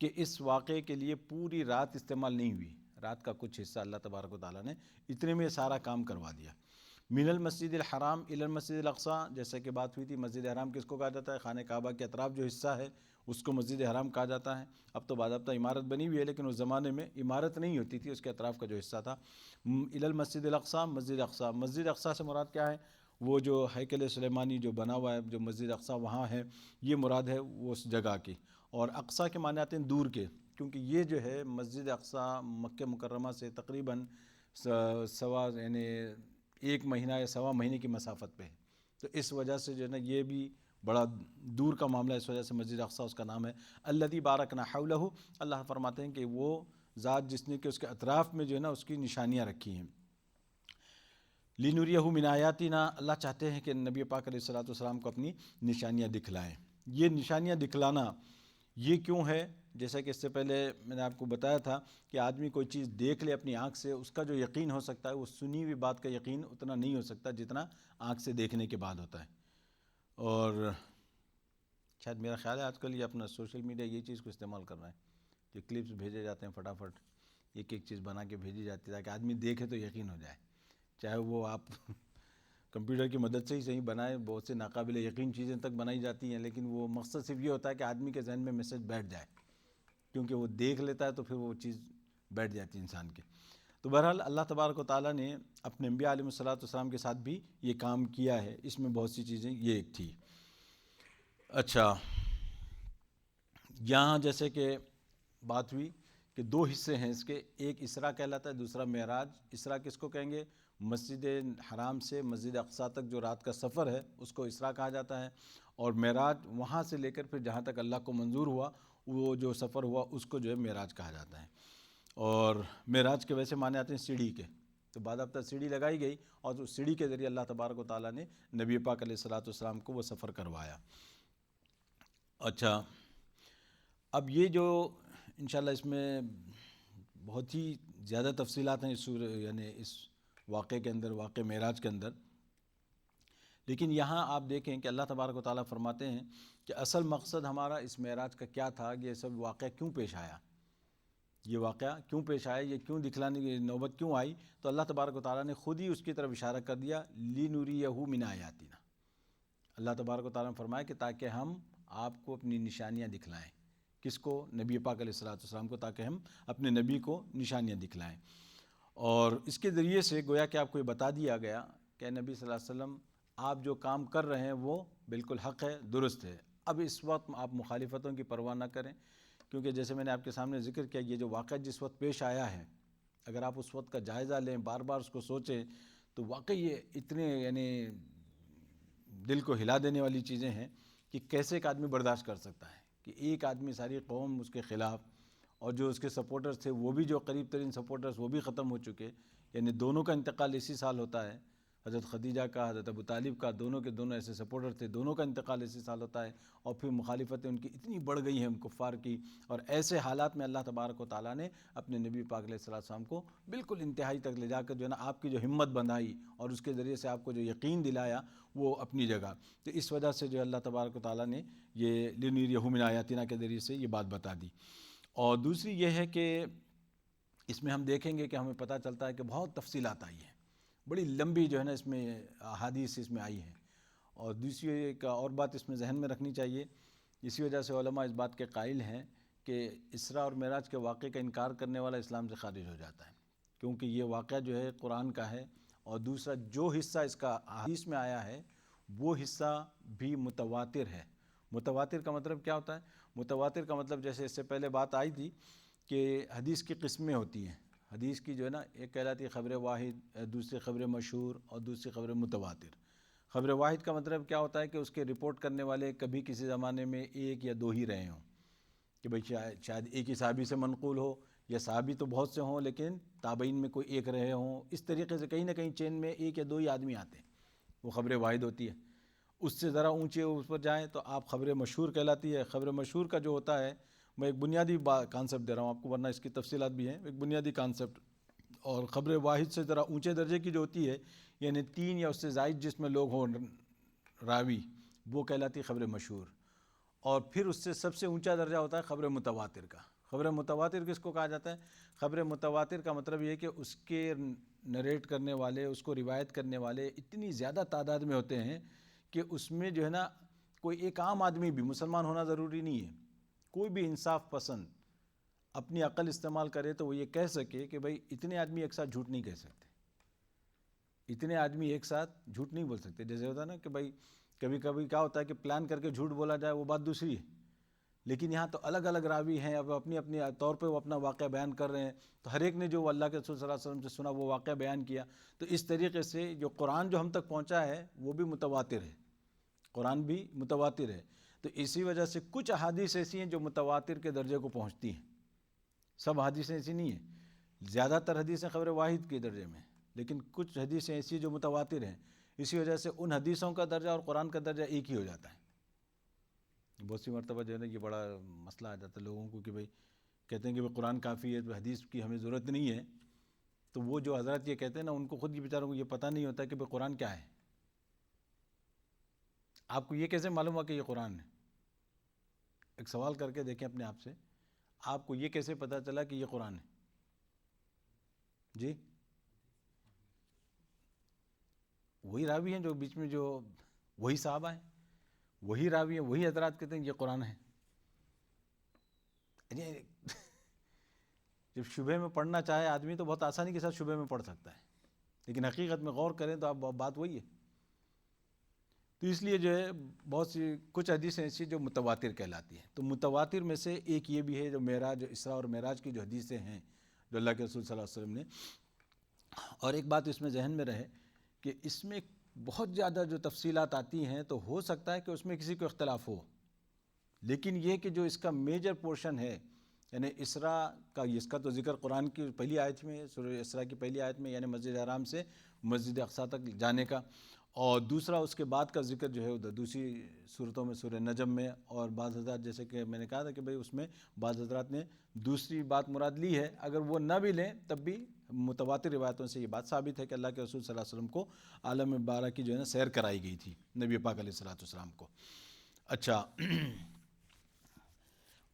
کہ اس واقعے کے لیے پوری رات استعمال نہیں ہوئی، رات کا کچھ حصہ اللہ تبارک و تعالیٰ نے اتنے میں سارا کام کروا دیا. من المسجد الحرام الی المسجد الاقصی، جیسا کہ بات ہوئی تھی، مسجد حرام کس کو کہا جاتا ہے؟ خانہ کعبہ کے اطراف جو حصہ ہے اس کو مسجد حرام کہا جاتا ہے. اب تو باضابطہ عمارت بنی ہوئی ہے، لیکن اس زمانے میں عمارت نہیں ہوتی تھی، اس کے اطراف کا جو حصہ تھا. الی المسجد الاقصی، مسجد اقصی. مسجد اقصی سے مراد کیا ہے؟ وہ جو ہیکل سلیمانی جو بنا ہوا ہے، جو مسجد اقصی وہاں ہے، یہ مراد ہے وہ اس جگہ کی. اور اقصی کے معنی آتے ہیں دور کے، کیونکہ یہ جو ہے مسجد اقصی مکہ مکرمہ سے تقریباً یعنی 1 مہینہ یا سوا مہینے کی مسافت پہ ہے. تو اس وجہ سے جو ہے نا یہ بھی بڑا دور کا معاملہ ہے، اس وجہ سے مسجد اقصی اس کا نام ہے. الذی بارکنا حولہ، اللہ فرماتے ہیں کہ وہ ذات جس نے کہ اس کے اطراف میں جو ہے نا اس کی نشانیاں رکھی ہیں. لنریہ من آیاتنا، اللہ چاہتے ہیں کہ نبی پاک علیہ الصلوۃ والسلام کو اپنی نشانیاں دکھلائیں. یہ نشانیاں دکھلانا یہ کیوں ہے؟ جیسا کہ اس سے پہلے میں نے آپ کو بتایا تھا کہ آدمی کوئی چیز دیکھ لے اپنی آنکھ سے، اس کا جو یقین ہو سکتا ہے وہ سنی ہوئی بات کا یقین اتنا نہیں ہو سکتا جتنا آنکھ سے دیکھنے کے بعد ہوتا ہے. اور شاید میرا خیال ہے آج کل یہ اپنا سوشل میڈیا یہ چیز کو استعمال کر رہا ہے کہ کلپس بھیجے جاتے ہیں، فٹافٹ ایک ایک چیز بنا کے بھیجی جاتی ہے تاکہ آدمی دیکھے تو یقین ہو جائے. چاہے وہ آپ کمپیوٹر کی مدد سے ہی صحیح بنائے، بہت سے ناقابل یقین چیزیں تک بنائی جاتی ہیں، لیکن وہ مقصد صرف یہ ہوتا ہے کہ آدمی کے ذہن میں میسج بیٹھ جائے، کیونکہ وہ دیکھ لیتا ہے تو پھر وہ چیز بیٹھ جاتی ہے انسان کے. تو بہرحال اللہ تبارک و تعالیٰ نے اپنے انبیاء علیہ السلام کے ساتھ بھی یہ کام کیا ہے. اس میں بہت سی چیزیں یہ ایک تھی. اچھا، یہاں جیسے کہ بات ہوئی کہ 2 حصے ہیں اس کے، ایک اسراء کہلاتا ہے، دوسرا معراج. اسراء کس کو کہیں گے؟ مسجد حرام سے مسجد اقصی تک جو رات کا سفر ہے اس کو اسراء کہا جاتا ہے. اور معراج وہاں سے لے کر پھر جہاں تک اللہ کو منظور ہوا وہ جو سفر ہوا اس کو جو ہے معراج کہا جاتا ہے. اور معراج کے ویسے معنی آتے ہیں سیڑھی کے. تو باضابطہ سیڑھی لگائی گئی اور اس سیڑھی کے ذریعے اللہ تبارک و تعالیٰ نے نبی پاک علیہ الصلوۃ والسلام کو وہ سفر کروایا. اچھا، اب یہ جو انشاءاللہ اس میں بہت ہی زیادہ تفصیلات ہیں یعنی اس واقعے کے اندر، واقعہ معراج کے اندر. لیکن یہاں آپ دیکھیں کہ اللہ تبارک و تعالیٰ فرماتے ہیں کہ اصل مقصد ہمارا اس معراج کا کیا تھا، یہ سب واقعہ کیوں پیش آیا، یہ واقعہ کیوں پیش آیا، یہ کیوں دکھلانے کی نوبت کیوں آئی. تو اللہ تبارک و تعالیٰ نے خود ہی اس کی طرف اشارہ کر دیا، لِنُرِيَهُ مِنْ آیَاتِنَا. اللہ تبارک و تعالیٰ نے فرمایا کہ تاکہ ہم آپ کو اپنی نشانیاں دکھلائیں. کس کو؟ نبی پاک علیہ الصلوۃ والسلام کو، تاکہ ہم اپنے نبی کو نشانیاں دکھلائیں۔ اور اس کے ذریعے سے گویا کہ آپ کو یہ بتا دیا گیا کہ نبی صلی اللہ علیہ وسلم آپ جو کام کر رہے ہیں وہ بالکل حق ہے، درست ہے۔ اب اس وقت آپ مخالفتوں کی پرواہ نہ کریں، کیونکہ جیسے میں نے آپ کے سامنے ذکر کیا، یہ جو واقعہ جس وقت پیش آیا ہے، اگر آپ اس وقت کا جائزہ لیں، بار بار اس کو سوچیں، تو واقعی یہ اتنے یعنی دل کو ہلا دینے والی چیزیں ہیں کہ کیسے ایک آدمی برداشت کر سکتا ہے کہ ایک آدمی، ساری قوم اس کے خلاف، اور جو اس کے سپورٹرز تھے وہ بھی، جو قریب ترین سپورٹرز وہ بھی ختم ہو چکے، یعنی دونوں کا انتقال اسی سال ہوتا ہے، حضرت خدیجہ کا، حضرت ابو طالب کا، دونوں کے دونوں ایسے سپورٹر تھے، دونوں کا انتقال اسی سال ہوتا ہے، اور پھر مخالفتیں ان کی اتنی بڑھ گئی ہیں ان کفار کی، اور ایسے حالات میں اللہ تبارک و تعالیٰ نے اپنے نبی پاک علیہ السلام کو بالکل انتہائی تک لے جا کر جو ہے نا آپ کی جو ہمت بندھائی اور اس کے ذریعے سے آپ کو جو یقین دلایا وہ اپنی جگہ۔ تو اس وجہ سے جو اللہ تبارک و تعالیٰ نے یہ لِنُرِیَہُ مِنْ آیاتنا کے ذریعے سے یہ بات بتا دی۔ اور دوسری یہ ہے کہ اس میں ہم دیکھیں گے کہ ہمیں پتہ چلتا ہے کہ بہت تفصیلات آئی ہیں، بڑی لمبی جو ہے نا اس میں احادیث اس میں آئی ہیں۔ اور دوسری ایک اور بات اس میں ذہن میں رکھنی چاہیے، اسی وجہ سے علماء اس بات کے قائل ہیں کہ اسراء اور معراج کے واقعے کا انکار کرنے والا اسلام سے خارج ہو جاتا ہے، کیونکہ یہ واقعہ جو ہے قرآن کا ہے، اور دوسرا جو حصہ اس کا احادیث میں آیا ہے وہ حصہ بھی متواتر ہے۔ متواتر کا مطلب کیا ہوتا ہے؟ متواتر کا مطلب جیسے اس سے پہلے بات آئی تھی کہ حدیث کی قسمیں ہوتی ہیں، حدیث کی جو ہے نا ایک کہلاتی ہے خبر واحد، دوسری خبر مشہور، اور دوسری خبر متواتر۔ خبر واحد کا مطلب کیا ہوتا ہے کہ اس کے رپورٹ کرنے والے کبھی کسی زمانے میں ایک یا دو ہی رہے ہوں، کہ بھئی شاید ایک ہی صحابی سے منقول ہو، یا صحابی تو بہت سے ہوں لیکن تابعین میں کوئی ایک رہے ہوں، اس طریقے سے کہیں نہ کہیں چین میں ایک یا دو ہی آدمی آتے ہیں، وہ خبر واحد ہوتی ہے۔ اس سے ذرا اونچے اس پر جائیں تو آپ خبر مشہور کہلاتی ہے۔ خبر مشہور کا جو ہوتا ہے، میں ایک بنیادی کانسیپٹ دے رہا ہوں آپ کو، ورنہ اس کی تفصیلات بھی ہیں، ایک بنیادی کانسیپٹ۔ اور خبر واحد سے ذرا اونچے درجے کی جو ہوتی ہے، یعنی 3 یا اس سے زائد جس میں لوگ ہوں راوی، وہ کہلاتی ہے خبر مشہور۔ اور پھر اس سے سب سے اونچا درجہ ہوتا ہے خبر متواتر کا۔ خبر متواتر کس کو کہا جاتا ہے؟ خبر متواتر کا مطلب یہ ہے کہ اس کے نریٹ کرنے والے، اس کو روایت کرنے والے اتنی زیادہ تعداد میں ہوتے ہیں کہ اس میں جو ہے نا کوئی ایک عام آدمی بھی، مسلمان ہونا ضروری نہیں ہے، کوئی بھی انصاف پسند اپنی عقل استعمال کرے تو وہ یہ کہہ سکے کہ بھئی اتنے آدمی ایک ساتھ جھوٹ نہیں کہہ سکتے، اتنے آدمی ایک ساتھ جھوٹ نہیں بول سکتے۔ جیسے ہوتا ہے نا کہ بھئی کبھی کبھی کیا ہوتا ہے کہ پلان کر کے جھوٹ بولا جائے، وہ بات دوسری ہے، لیکن یہاں تو الگ الگ راوی ہیں، اب اپنی اپنی طور پہ وہ اپنا واقعہ بیان کر رہے ہیں، تو ہر ایک نے جو اللہ کے رسول صلی اللہ علیہ وسلم سے سنا وہ واقعہ بیان کیا۔ تو اس طریقے سے جو قرآن جو ہم تک پہنچا ہے وہ بھی متواتر ہے، قرآن بھی متواتر ہے۔ تو اسی وجہ سے کچھ احادیث ایسی ہیں جو متواتر کے درجے کو پہنچتی ہیں، سب حدیثیں ایسی نہیں ہیں، زیادہ تر حدیثیں خبر واحد کے درجے میں، لیکن کچھ حدیثیں ایسی جو متواتر ہیں، اسی وجہ سے ان حدیثوں کا درجہ اور قرآن کا درجہ ایک ہی ہو جاتا ہے۔ بہت سی مرتبہ جو ہے نا یہ بڑا مسئلہ آ جاتا ہے لوگوں کو کہ بھئی کہتے ہیں کہ قرآن کافی ہے، تو حدیث کی ہمیں ضرورت نہیں ہے، تو وہ جو حضرات یہ کہتے ہیں نا ان کو خود یہ بیچاروں کو یہ پتہ نہیں ہوتا کہ بھئی قرآن کیا ہے۔ آپ کو یہ کیسے معلوم ہوا کہ یہ قرآن ہے؟ ایک سوال کر کے دیکھیں اپنے آپ سے، آپ کو یہ کیسے پتہ چلا کہ یہ قرآن ہے؟ جی وہی راوی ہیں جو بیچ میں، جو وہی صحابہ ہیں، وہی راوی ہیں، وہی حضرات کہتے ہیں یہ قرآن ہے۔ جب شبہ میں پڑھنا چاہے آدمی تو بہت آسانی کے ساتھ شبہ میں پڑھ سکتا ہے، لیکن حقیقت میں غور کریں تو آپ بات وہی ہے۔ تو اس لیے جو ہے بہت سی کچھ حدیثیں ایسی جو متواتر کہلاتی ہیں۔ تو متواتر میں سے ایک یہ بھی ہے جو معراج، اسراء اور معراج کی جو حدیثیں ہیں جو اللہ کے رسول صلی اللہ علیہ وسلم نے۔ اور ایک بات اس میں ذہن میں رہے کہ اس میں بہت زیادہ جو تفصیلات آتی ہیں تو ہو سکتا ہے کہ اس میں کسی کو اختلاف ہو، لیکن یہ کہ جو اس کا میجر پورشن ہے، یعنی اسراء کا، اس کا تو ذکر قرآن کی پہلی آیت میں، سورہ اسراء کی پہلی آیت میں، یعنی مسجد حرام سے مسجد اقصیٰ تک جانے کا، اور دوسرا اس کے بعد کا ذکر جو ہے ادھر دوسری صورتوں میں، سورہ نجم میں، اور بعض حضرات جیسے کہ میں نے کہا تھا کہ بھئی اس میں بعض حضرات نے دوسری بات مراد لی ہے، اگر وہ نہ بھی لیں تب بھی متواتر روایتوں سے یہ بات ثابت ہے کہ اللہ کے رسول صلی اللہ علیہ وسلم کو عالم بارہ کی جو ہے نا سیر کرائی گئی تھی نبی پاک علیہ الصلوۃ والسلام کو۔ اچھا،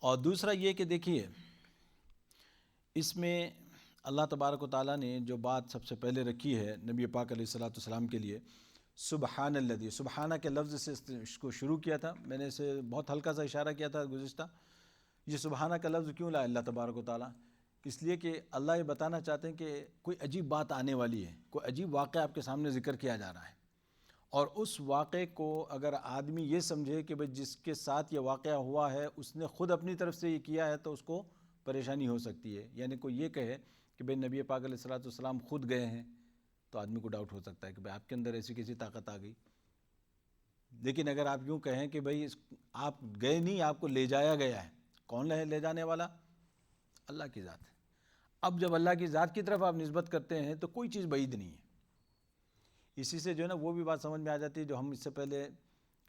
اور دوسرا یہ کہ دیکھیے اس میں اللہ تبارک و تعالیٰ نے جو بات سب سے پہلے رکھی ہے نبی پاک علیہ الصلوۃ والسلام کے لیے، سبحان الذی، سبحانہ کے لفظ سے اس کو شروع کیا تھا۔ میں نے اسے بہت ہلکا سا اشارہ کیا تھا گزشتہ یہ سبحانہ کا لفظ کیوں لایا اللہ تبارک و تعالیٰ؟ اس لیے کہ اللہ یہ بتانا چاہتے ہیں کہ کوئی عجیب بات آنے والی ہے، کوئی عجیب واقعہ آپ کے سامنے ذکر کیا جا رہا ہے، اور اس واقعے کو اگر آدمی یہ سمجھے کہ بھئی جس کے ساتھ یہ واقعہ ہوا ہے اس نے خود اپنی طرف سے یہ کیا ہے، تو اس کو پریشانی ہو سکتی ہے. یعنی کوئی یہ کہے کہ بھئی نبی پاک علیہ الصلوۃ والسلام خود گئے ہیں، تو آدمی کو ڈاؤٹ ہو سکتا ہے کہ بھئی آپ کے اندر ایسی کیسی طاقت آ گئی. لیکن اگر آپ یوں کہیں کہ بھئی آپ گئے نہیں، آپ کو لے جایا گیا ہے، کون ہے لے جانے والا؟ اللہ کی ذات ہے. اب جب اللہ کی ذات کی طرف آپ نسبت کرتے ہیں تو کوئی چیز بعید نہیں ہے. اسی سے جو ہے نا وہ بھی بات سمجھ میں آ جاتی ہے جو ہم اس سے پہلے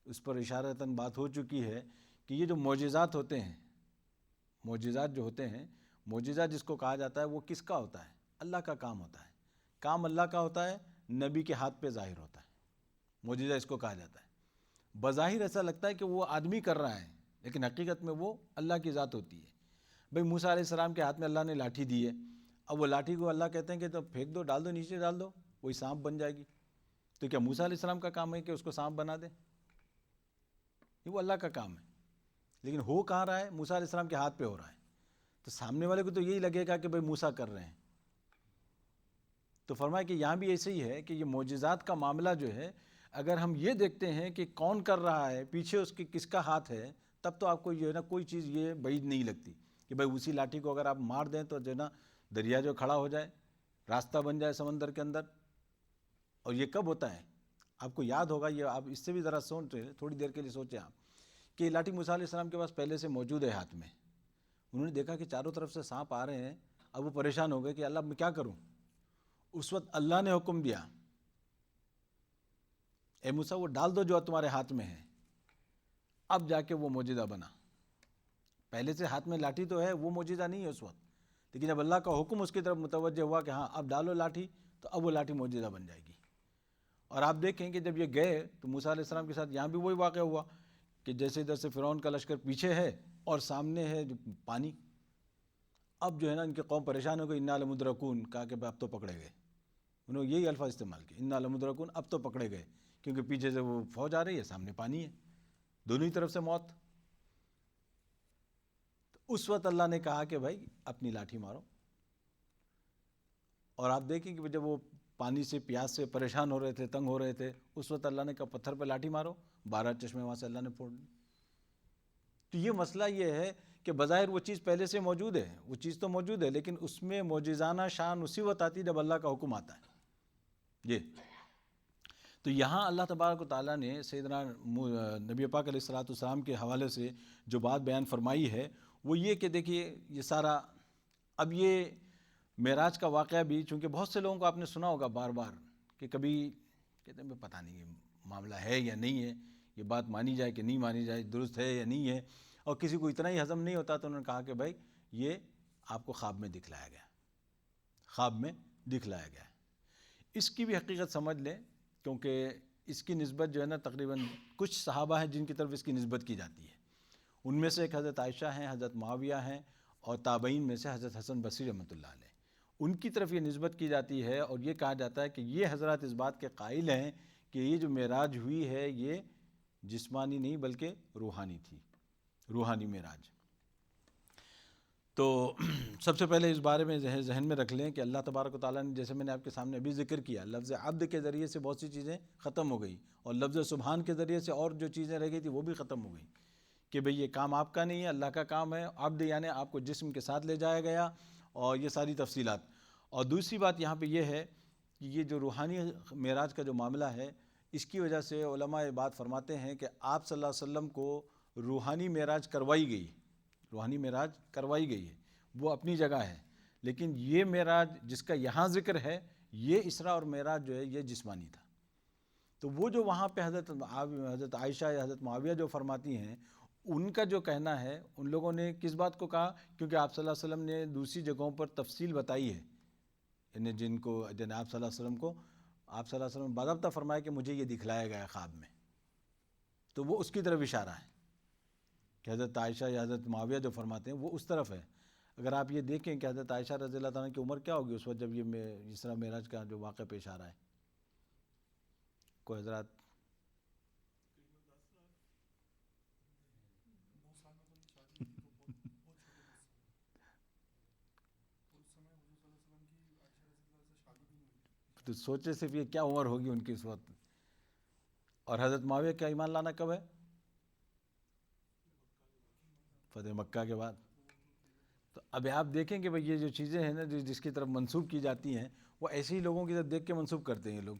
اس پر اشارتاً بات ہو چکی ہے کہ یہ جو معجزات ہوتے ہیں، معجزات جو ہوتے ہیں، معجزہ جس کو کہا جاتا ہے وہ کس کا ہوتا ہے؟ اللہ کا کام ہوتا ہے. کام اللہ کا ہوتا ہے، نبی کے ہاتھ پہ ظاہر ہوتا ہے. معجزہ اس کو کہا جاتا ہے. بظاہر ایسا لگتا ہے کہ وہ آدمی کر رہا ہے، لیکن حقیقت میں وہ اللہ کی ذات ہوتی ہے. بھئی موسیٰ علیہ السلام کے ہاتھ میں اللہ نے لاٹھی دی ہے، اب وہ لاٹھی کو اللہ کہتے ہیں کہ تو پھینک دو، ڈال دو، نیچے ڈال دو، وہی سانپ بن جائے گی. تو کیا موسیٰ علیہ السلام کا کام ہے کہ اس کو سانپ بنا دے؟ یہ وہ اللہ کا کام ہے. لیکن ہو کہاں رہا ہے؟ موسیٰ علیہ السلام کے ہاتھ پہ ہو رہا ہے. تو سامنے والے کو تو یہی لگے گا کہ بھئی موسیٰ کر رہے ہیں. تو فرمایا کہ یہاں بھی ایسے ہی ہے کہ یہ معجزات کا معاملہ جو ہے، اگر ہم یہ دیکھتے ہیں کہ کون کر رہا ہے، پیچھے اس کے کس کا ہاتھ ہے، تب تو آپ کو جو ہے نا کوئی چیز یہ بعید نہیں لگتی کہ بھئی اسی لاٹھی کو اگر آپ مار دیں تو جو ہے نا دریا جو کھڑا ہو جائے، راستہ بن جائے سمندر کے اندر. اور یہ کب ہوتا ہے؟ آپ کو یاد ہوگا، یہ آپ اس سے بھی ذرا سوچیں، تھوڑی دیر کے لیے سوچیں آپ کہ یہ لاٹھی موسیٰ علیہ السلام کے پاس پہلے سے موجود ہے ہاتھ میں. انہوں نے دیکھا کہ چاروں طرف سے سانپ آ رہے ہیں. اب وہ پریشان ہو گئے کہ اللہ میں کیا کروں. اس وقت اللہ نے حکم دیا، اے موسیٰ وہ ڈال دو جو تمہارے ہاتھ میں ہے. اب جا کے وہ معجزہ بنا. پہلے سے ہاتھ میں لاٹھی تو ہے، وہ معجزہ نہیں ہے اس وقت، لیکن جب اللہ کا حکم اس کی طرف متوجہ ہوا کہ ہاں اب ڈالو لاٹھی، تو اب وہ لاٹھی معجزہ بن جائے گی. اور آپ دیکھیں کہ جب یہ گئے تو موسیٰ علیہ السلام کے ساتھ یہاں بھی وہی واقعہ ہوا کہ جیسے ادھر سے فرعون کا لشکر پیچھے ہے اور سامنے ہے جو پانی. اب جو ہے نا ان کی قوم پریشان ہو گئی، انا لمدرکون، کہا کہ اب تو پکڑے گئے. انہوں نے یہی الفاظ استعمال کیے، انا لمدرکون، اب تو پکڑے گئے، کیونکہ پیچھے سے وہ فوج آ رہی ہے، سامنے پانی ہے، دونوں ہی طرف سے موت. تو اس وقت اللہ نے کہا کہ بھائی اپنی لاٹھی مارو. اور آپ دیکھیں کہ جب وہ پانی سے پیاس سے پریشان ہو رہے تھے، تنگ ہو رہے تھے، اس وقت اللہ نے کہا پتھر پہ لاٹھی مارو، 12 چشمے وہاں سے اللہ نے پھوڑ دی. تو یہ مسئلہ یہ ہے کہ بظاہر وہ چیز پہلے سے موجود ہے، وہ چیز تو موجود ہے، لیکن اس میں معجزانہ شان اسی وقت آتی ہے جب اللہ کا حکم آتا ہے. یہ تو یہاں اللہ تبارک و تعالیٰ نے سیدنا نبی پاک علیہ الصلوۃ والسلام کے حوالے سے جو بات بیان فرمائی ہے وہ یہ کہ دیکھیے یہ سارا، اب یہ معراج کا واقعہ بھی، چونکہ بہت سے لوگوں کو آپ نے سنا ہوگا بار بار کہ کبھی کہتے ہیں پتہ نہیں یہ معاملہ ہے یا نہیں ہے، یہ بات مانی جائے کہ نہیں مانی جائے، درست ہے یا نہیں ہے. اور کسی کو اتنا ہی ہضم نہیں ہوتا تو انہوں نے کہا کہ بھائی یہ آپ کو خواب میں دکھلایا گیا، خواب میں دکھلایا گیا. اس کی بھی حقیقت سمجھ لیں، کیونکہ اس کی نسبت جو ہے نا تقریباً کچھ صحابہ ہیں جن کی طرف اس کی نسبت کی جاتی ہے. ان میں سے ایک حضرت عائشہ ہیں، حضرت معاویہ ہیں، اور تابعین میں سے حضرت حسن بصری رحمۃ اللہ علیہ. ان کی طرف یہ نسبت کی جاتی ہے اور یہ کہا جاتا ہے کہ یہ حضرات اس بات کے قائل ہیں کہ یہ جو معراج ہوئی ہے یہ جسمانی نہیں بلکہ روحانی تھی، روحانی معراج. تو سب سے پہلے اس بارے میں ذہن میں رکھ لیں کہ اللہ تبارک و تعالیٰ نے، جیسے میں نے آپ کے سامنے ابھی ذکر کیا، لفظ عبد کے ذریعے سے بہت سی چیزیں ختم ہو گئی، اور لفظ سبحان کے ذریعے سے اور جو چیزیں رہ گئی تھی وہ بھی ختم ہو گئی کہ بھئی یہ کام آپ کا نہیں ہے، اللہ کا کام ہے. عبد یعنی آپ کو جسم کے ساتھ لے جایا گیا، اور یہ ساری تفصیلات. اور دوسری بات یہاں پہ یہ ہے کہ یہ جو روحانی معراج کا جو معاملہ ہے، اس کی وجہ سے علماء یہ بات فرماتے ہیں کہ آپ صلی اللہ علیہ وسلم کو روحانی معراج کروائی گئی، روحانی معراج کروائی گئی ہے، وہ اپنی جگہ ہے. لیکن یہ معراج جس کا یہاں ذکر ہے، یہ اسراء اور معراج جو ہے یہ جسمانی تھا. تو وہ جو وہاں پہ حضرت عائشہ یا حضرت معاویہ جو فرماتی ہیں، ان کا جو کہنا ہے، ان لوگوں نے کس بات کو کہا؟ کیونکہ آپ صلی اللہ علیہ وسلم نے دوسری جگہوں پر تفصیل بتائی ہے، یعنی جن کو جناب صلی اللہ علیہ وسلم کو آپ صلی اللہ علیہ وسلم باضابطہ فرمایا کہ مجھے یہ دکھلایا گیا خواب میں، تو وہ اس کی طرف اشارہ ہے کہ حضرت عائشہ یا حضرت معاویہ جو فرماتے ہیں وہ اس طرف ہے. اگر آپ یہ دیکھیں کہ حضرت عائشہ رضی اللہ تعالیٰ کی عمر کیا ہوگی اس وقت جب یہ اسراء معراج کا جو واقعہ پیش آ رہا ہے، کوئی حضرات؟ تو سوچے صرف یہ کیا عمر ہوگی ان کی اس وقت. اور حضرت معاویہ کا ایمان لانا کب ہے؟ فتح مکہ کے بعد. تو اب آپ دیکھیں کہ بھئی یہ جو چیزیں ہیں نا جس کی طرف منسوب کی جاتی ہیں وہ ایسے ہی لوگوں کی طرف دیکھ کے منسوب کرتے ہیں یہ لوگ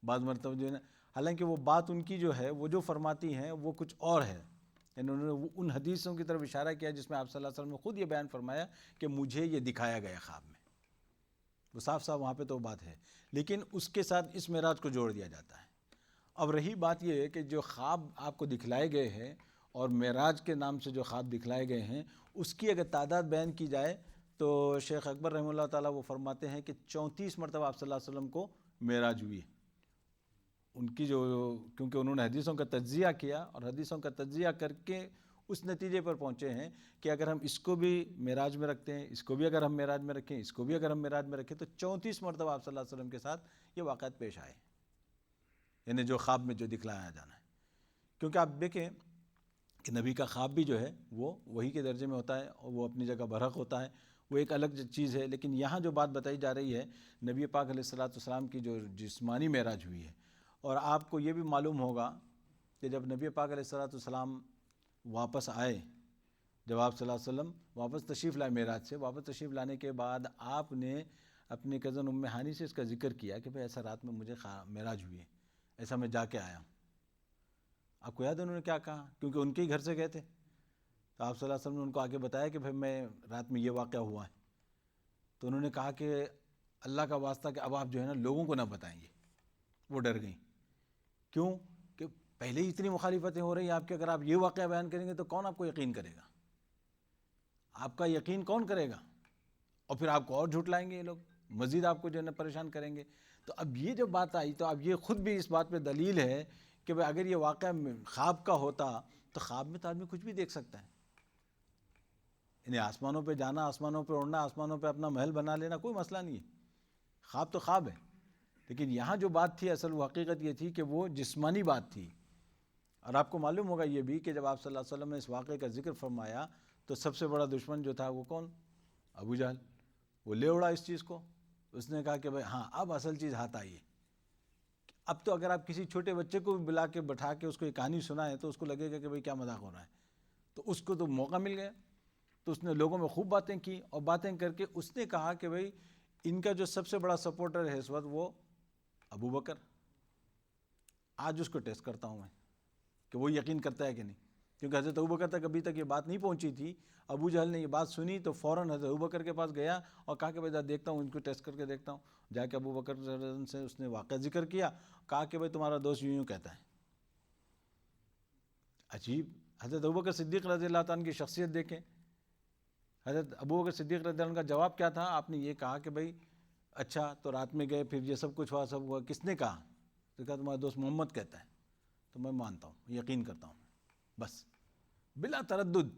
بعض مرتبہ جو ہے نا. حالانکہ وہ بات ان کی جو ہے وہ جو فرماتی ہیں وہ کچھ اور ہے. یعنی انہوں نے ان حدیثوں کی طرف اشارہ کیا جس میں آپ صلی اللہ علیہ وسلم نے خود یہ بیان فرمایا کہ مجھے یہ دکھایا گیا خواب میں. وہ صاف صاف وہاں پہ تو بات ہے، لیکن اس کے ساتھ اس معراج کو جوڑ دیا جاتا ہے. اب رہی بات یہ ہے کہ جو خواب آپ کو دکھلائے گئے ہیں اور معراج کے نام سے جو خواب دکھلائے گئے ہیں اس کی اگر تعداد بیان کی جائے تو شیخ اکبر رحمہ اللہ تعالیٰ وہ فرماتے ہیں کہ 34 مرتبہ آپ صلی اللہ علیہ وسلم کو معراج ہوئی ہے. ان کی جو کیونکہ انہوں نے حدیثوں کا تجزیہ کیا اور حدیثوں کا تجزیہ کر کے اس نتیجے پر پہنچے ہیں کہ اگر ہم اس کو بھی معراج میں رکھتے ہیں، اس کو بھی اگر ہم معراج میں رکھیں، اس کو بھی اگر ہم معراج میں رکھیں تو 34 مرتبہ آپ صلی اللہ علیہ وسلم کے ساتھ یہ واقعات پیش آئے. یعنی جو خواب میں جو دکھلایا جانا ہے. کیونکہ آپ دیکھیں کہ نبی کا خواب بھی جو ہے وہ وہی کے درجے میں ہوتا ہے اور وہ اپنی جگہ برحق ہوتا ہے، وہ ایک الگ چیز ہے. لیکن یہاں جو بات بتائی جا رہی ہے نبی پاک علیہ الصلوۃ والسلام کی جو جسمانی معراج ہوئی ہے. اور آپ کو یہ بھی معلوم ہوگا کہ جب نبی پاک علیہ الصلوۃ والسلام واپس آئے، جب آپ صلی اللہ علیہ وسلم واپس تشریف لائے معراج سے، واپس تشریف لانے کے بعد آپ نے اپنی کزن ام ہانی سے اس کا ذکر کیا کہ بھئی ایسا رات میں مجھے معراج ہوئی ہے، ایسا میں جا کے آیا ہوں. آپ کو یاد ہے انہوں نے کیا کہا؟ کیونکہ ان کے ہی گھر سے گئے تھے. تو آپ صلی اللہ علیہ وسلم نے ان کو آگے بتایا کہ بھئی میں رات میں یہ واقعہ ہوا ہے. تو انہوں نے کہا کہ اللہ کا واسطہ کہ اب آپ جو ہے نا لوگوں کو نہ بتائیں گے. وہ ڈر گئیں. کیوں؟ کہ پہلے ہی اتنی مخالفتیں ہو رہی ہیں آپ کے، اگر آپ یہ واقعہ بیان کریں گے تو کون آپ کو یقین کرے گا؟ آپ کا یقین کون کرے گا؟ اور پھر آپ کو اور جھٹلائیں گے یہ لوگ، مزید آپ کو جو ہے نا پریشان کریں گے. تو اب یہ جو بات آئی تو اب یہ خود بھی اس بات پہ دلیل ہے کہ بھئی اگر یہ واقعہ خواب کا ہوتا تو خواب میں تو آدمی کچھ بھی دیکھ سکتا ہے. یعنی آسمانوں پہ جانا، آسمانوں پہ اڑنا، آسمانوں پہ اپنا محل بنا لینا کوئی مسئلہ نہیں ہے. خواب تو خواب ہے. لیکن یہاں جو بات تھی اصل وہ حقیقت یہ تھی کہ وہ جسمانی بات تھی. اور آپ کو معلوم ہوگا یہ بھی کہ جب آپ صلی اللہ علیہ وسلم نے اس واقعے کا ذکر فرمایا تو سب سے بڑا دشمن جو تھا وہ کون؟ ابو جہل. وہ لے اڑا اس چیز کو. اس نے کہا کہ بھئی ہاں اب اصل چیز ہاتھ آئی ہے. اب تو اگر آپ کسی چھوٹے بچے کو بلا کے بٹھا کے اس کو ایک کہانی سنائیں تو اس کو لگے گا کہ بھئی کیا مذاق ہو رہا ہے. تو اس کو تو موقع مل گیا. تو اس نے لوگوں میں خوب باتیں کی اور باتیں کر کے اس نے کہا کہ بھئی ان کا جو سب سے بڑا سپورٹر ہے اس وقت وہ ابو بکر. آج اس کو ٹیسٹ کرتا ہوں میں کہ وہ یقین کرتا ہے کہ نہیں. کیونکہ حضرت ابو بکر تک ابھی تک یہ بات نہیں پہنچی تھی. ابو جہل نے یہ بات سنی تو فوراً حضرت ابو بکر کے پاس گیا اور کہا کہ بھئی دیکھتا ہوں ان کو ٹیسٹ کر کے دیکھتا ہوں. جا کے ابو بکر سے اس نے واقعہ ذکر کیا، کہا کہ بھئی تمہارا دوست یوں کہتا ہے. عجیب. حضرت ابو بکر صدیق رضی اللہ عنہ کی شخصیت دیکھیں. حضرت ابو بکر صدیق رضی اللہ عنہ کا جواب کیا تھا؟ آپ نے یہ کہا کہ بھئی اچھا تو رات میں گئے پھر یہ سب کچھ ہوا، سب ہوا، کس نے کہا؟ تو کہا تمہارا دوست محمد کہتا ہے. تو میں مانتا ہوں، یقین کرتا ہوں. بس بلا تردد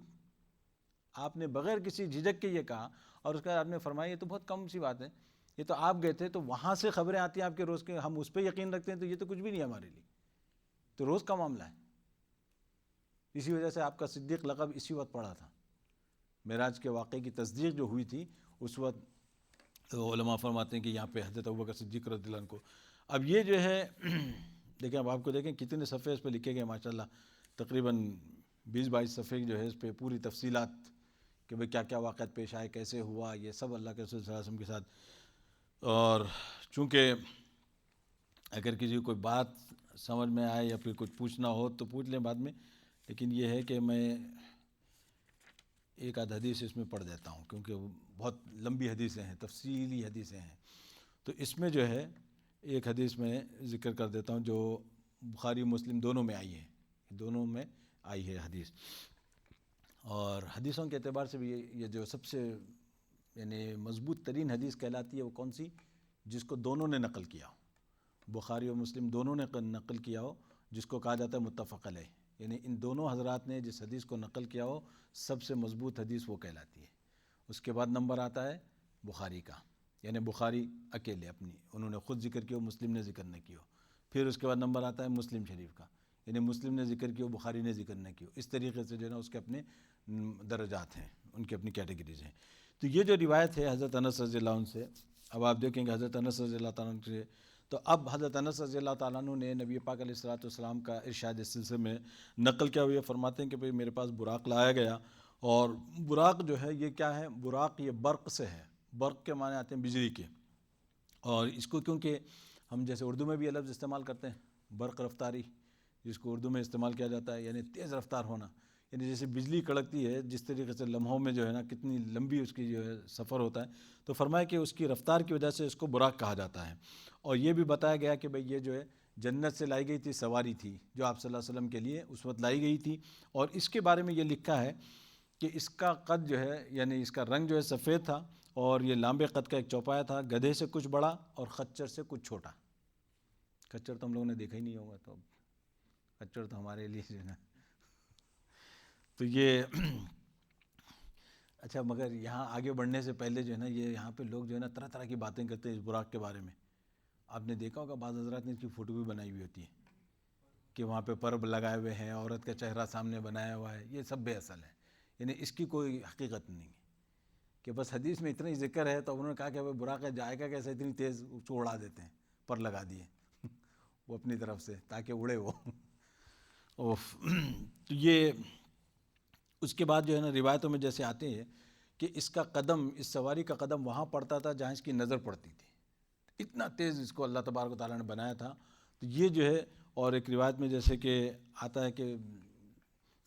آپ نے بغیر کسی جھجک کے یہ کہا. اور اس کے بعد آپ نے فرمایا یہ تو بہت کم سی بات ہے، یہ تو آپ گئے تھے تو وہاں سے خبریں آتی ہیں آپ کے روز کے، ہم اس پہ یقین رکھتے ہیں تو یہ تو کچھ بھی نہیں ہے ہمارے لیے، تو روز کا معاملہ ہے. اسی وجہ سے آپ کا صدیق لقب اسی وقت پڑا تھا. معراج کے واقعے کی تصدیق جو ہوئی تھی اس وقت تو علماء فرماتے ہیں کہ یہاں پہ حضرت ابوبکر صدیق رضی اللہ عنہ کو. اب یہ جو ہے دیکھیں، اب آپ کو دیکھیں کتنے صفحے اس پہ لکھے گئے ماشاءاللہ. تقریباً 20-22 صفحے جو ہے اس پہ پوری تفصیلات کہ بھئی کیا کیا واقعات پیش آئے، کیسے ہوا، یہ سب اللہ کے رسول صلی اللہ علیہ وسلم کے ساتھ. اور چونکہ اگر کسی کو کوئی بات سمجھ میں آئے یا پھر کچھ پوچھنا ہو تو پوچھ لیں بعد میں. لیکن یہ ہے کہ میں ایک آدھ حدیث اس میں پڑھ دیتا ہوں کیونکہ بہت لمبی حدیثیں ہیں، تفصیلی حدیثیں ہیں. تو اس میں جو ہے ایک حدیث میں ذکر کر دیتا ہوں جو بخاری مسلم دونوں میں آئی ہے، دونوں میں آئی ہے حدیث. اور حدیثوں کے اعتبار سے بھی یہ جو سب سے یعنی مضبوط ترین حدیث کہلاتی ہے وہ کون سی؟ جس کو دونوں نے نقل کیا ہو، بخاری اور مسلم دونوں نے نقل کیا ہو، جس کو کہا جاتا ہے متفق علیہ. یعنی ان دونوں حضرات نے جس حدیث کو نقل کیا ہو سب سے مضبوط حدیث وہ کہلاتی ہے. اس کے بعد نمبر آتا ہے بخاری کا، یعنی بخاری اکیلے اپنی انہوں نے خود ذکر کیا ہو، مسلم نے ذکر نہ کیا ہو. پھر اس کے بعد نمبر آتا ہے مسلم شریف کا، یعنی مسلم نے ذکر کیا ہو، بخاری نے ذکر نہ کیا ہو. اس طریقے سے جو ہے نا اس کے اپنے درجات ہیں، ان کی اپنی کیٹیگریز ہیں. تو یہ جو روایت ہے حضرت انس رضی اللہ عنہ سے اب آپ دیکھیں گے حضرت انس رضی اللہ تعالیٰ عنہ سے، تو اب حضرت انس رضی اللہ تعالیٰ عنہ نے نبی پاک علیہ الصلوۃ والسلام کا ارشاد اس سلسلے میں نقل کیا ہوئے فرماتے ہیں کہ بھئی میرے پاس براق لایا گیا، اور براق جو ہے یہ کیا ہے، براق یہ برق سے ہے، برق کے معنی آتے ہیں بجلی کے، اور اس کو کیونکہ ہم جیسے اردو میں بھی یہ لفظ استعمال کرتے ہیں برق رفتاری، جس کو اردو میں استعمال کیا جاتا ہے، یعنی تیز رفتار ہونا، یعنی جیسے بجلی کڑکتی ہے جس طریقے سے لمحوں میں جو ہے نا کتنی لمبی اس کی جو ہے سفر ہوتا ہے، تو فرمایا کہ اس کی رفتار کی وجہ سے اس کو براق کہا جاتا ہے۔ اور یہ بھی بتایا گیا کہ بھئی یہ جو ہے جنت سے لائی گئی تھی، سواری تھی جو آپ صلی اللہ علیہ وسلم کے لیے اس وقت لائی گئی تھی، اور اس کے بارے میں یہ لکھا ہے کہ اس کا قد جو ہے یعنی اس کا رنگ جو ہے سفید تھا، اور یہ لامبے قد کا ایک چوپایا تھا، گدھے سے کچھ بڑا اور خچر سے کچھ چھوٹا۔ خچر تو ہم لوگوں نے دیکھا ہی نہیں ہوگا، تو خچر تو ہمارے لیے جو ہے نا، تو یہ اچھا، مگر یہاں آگے بڑھنے سے پہلے جو ہے نا یہ یہاں پہ لوگ جو ہے نا طرح طرح کی باتیں کرتے ہیں اس براق کے بارے میں۔ آپ نے دیکھا ہوگا بعض حضرات نے اس کی فوٹو بھی بنائی ہوئی ہوتی ہے کہ وہاں پہ پرب لگائے ہوئے ہیں، عورت کا چہرہ سامنے بنایا ہوا ہے، یہ سب بے اصل ہے، یعنی اس کی کوئی حقیقت نہیں ہے، کہ بس حدیث میں اتنا ہی ذکر ہے تو انہوں نے کہا کہ وہ براق جائے گا کیسے، اتنی تیز اس کو اڑا دیتے ہیں، پر لگا دیے وہ اپنی طرف سے تاکہ اڑے وہ اوف تو یہ اس کے بعد جو ہے نا روایتوں میں جیسے آتے ہیں کہ اس کا قدم، اس سواری کا قدم وہاں پڑتا تھا جہاں اس کی نظر پڑتی تھی، اتنا تیز اس کو اللہ تبارک و تعالیٰ نے بنایا تھا۔ تو یہ جو ہے، اور ایک روایت میں جیسے کہ آتا ہے کہ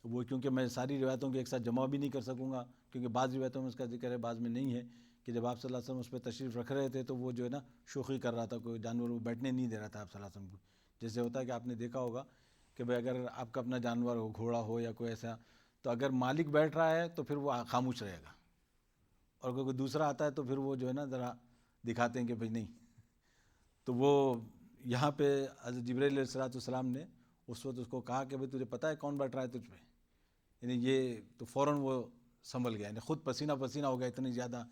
وہ، کیونکہ میں ساری روایتوں کے ایک ساتھ جمع بھی نہیں کر سکوں گا کیونکہ بعض روایتوں میں اس کا ذکر ہے بعض میں نہیں ہے، کہ جب آپ صلی اللہ علیہ وسلم اس پہ تشریف رکھ رہے تھے تو وہ جو ہے نا شوخی کر رہا تھا، کوئی جانور وہ بیٹھنے نہیں دے رہا تھا آپ صلی اللہ علیہ وسلم کو، جیسے ہوتا ہے کہ آپ نے دیکھا ہوگا کہ بھئی اگر آپ کا اپنا جانور ہو، گھوڑا ہو یا کوئی ایسا، تو اگر مالک بیٹھ رہا ہے تو پھر وہ خاموش رہے گا، اور کوئی دوسرا آتا ہے تو پھر وہ جو ہے نا ذرا دکھاتے ہیں کہ بھئی نہیں۔ تو وہ یہاں پہ حضرت جبرائیل علیہ السلام نے اس وقت اس کو کہا کہ بھئی تجھے پتہ ہے کون بیٹھ رہا ہے تجھ پہ، یعنی یہ تو فوراً وہ سنبھل گیا، یعنی خود پسینہ پسینہ ہو گیا اتنی زیادہ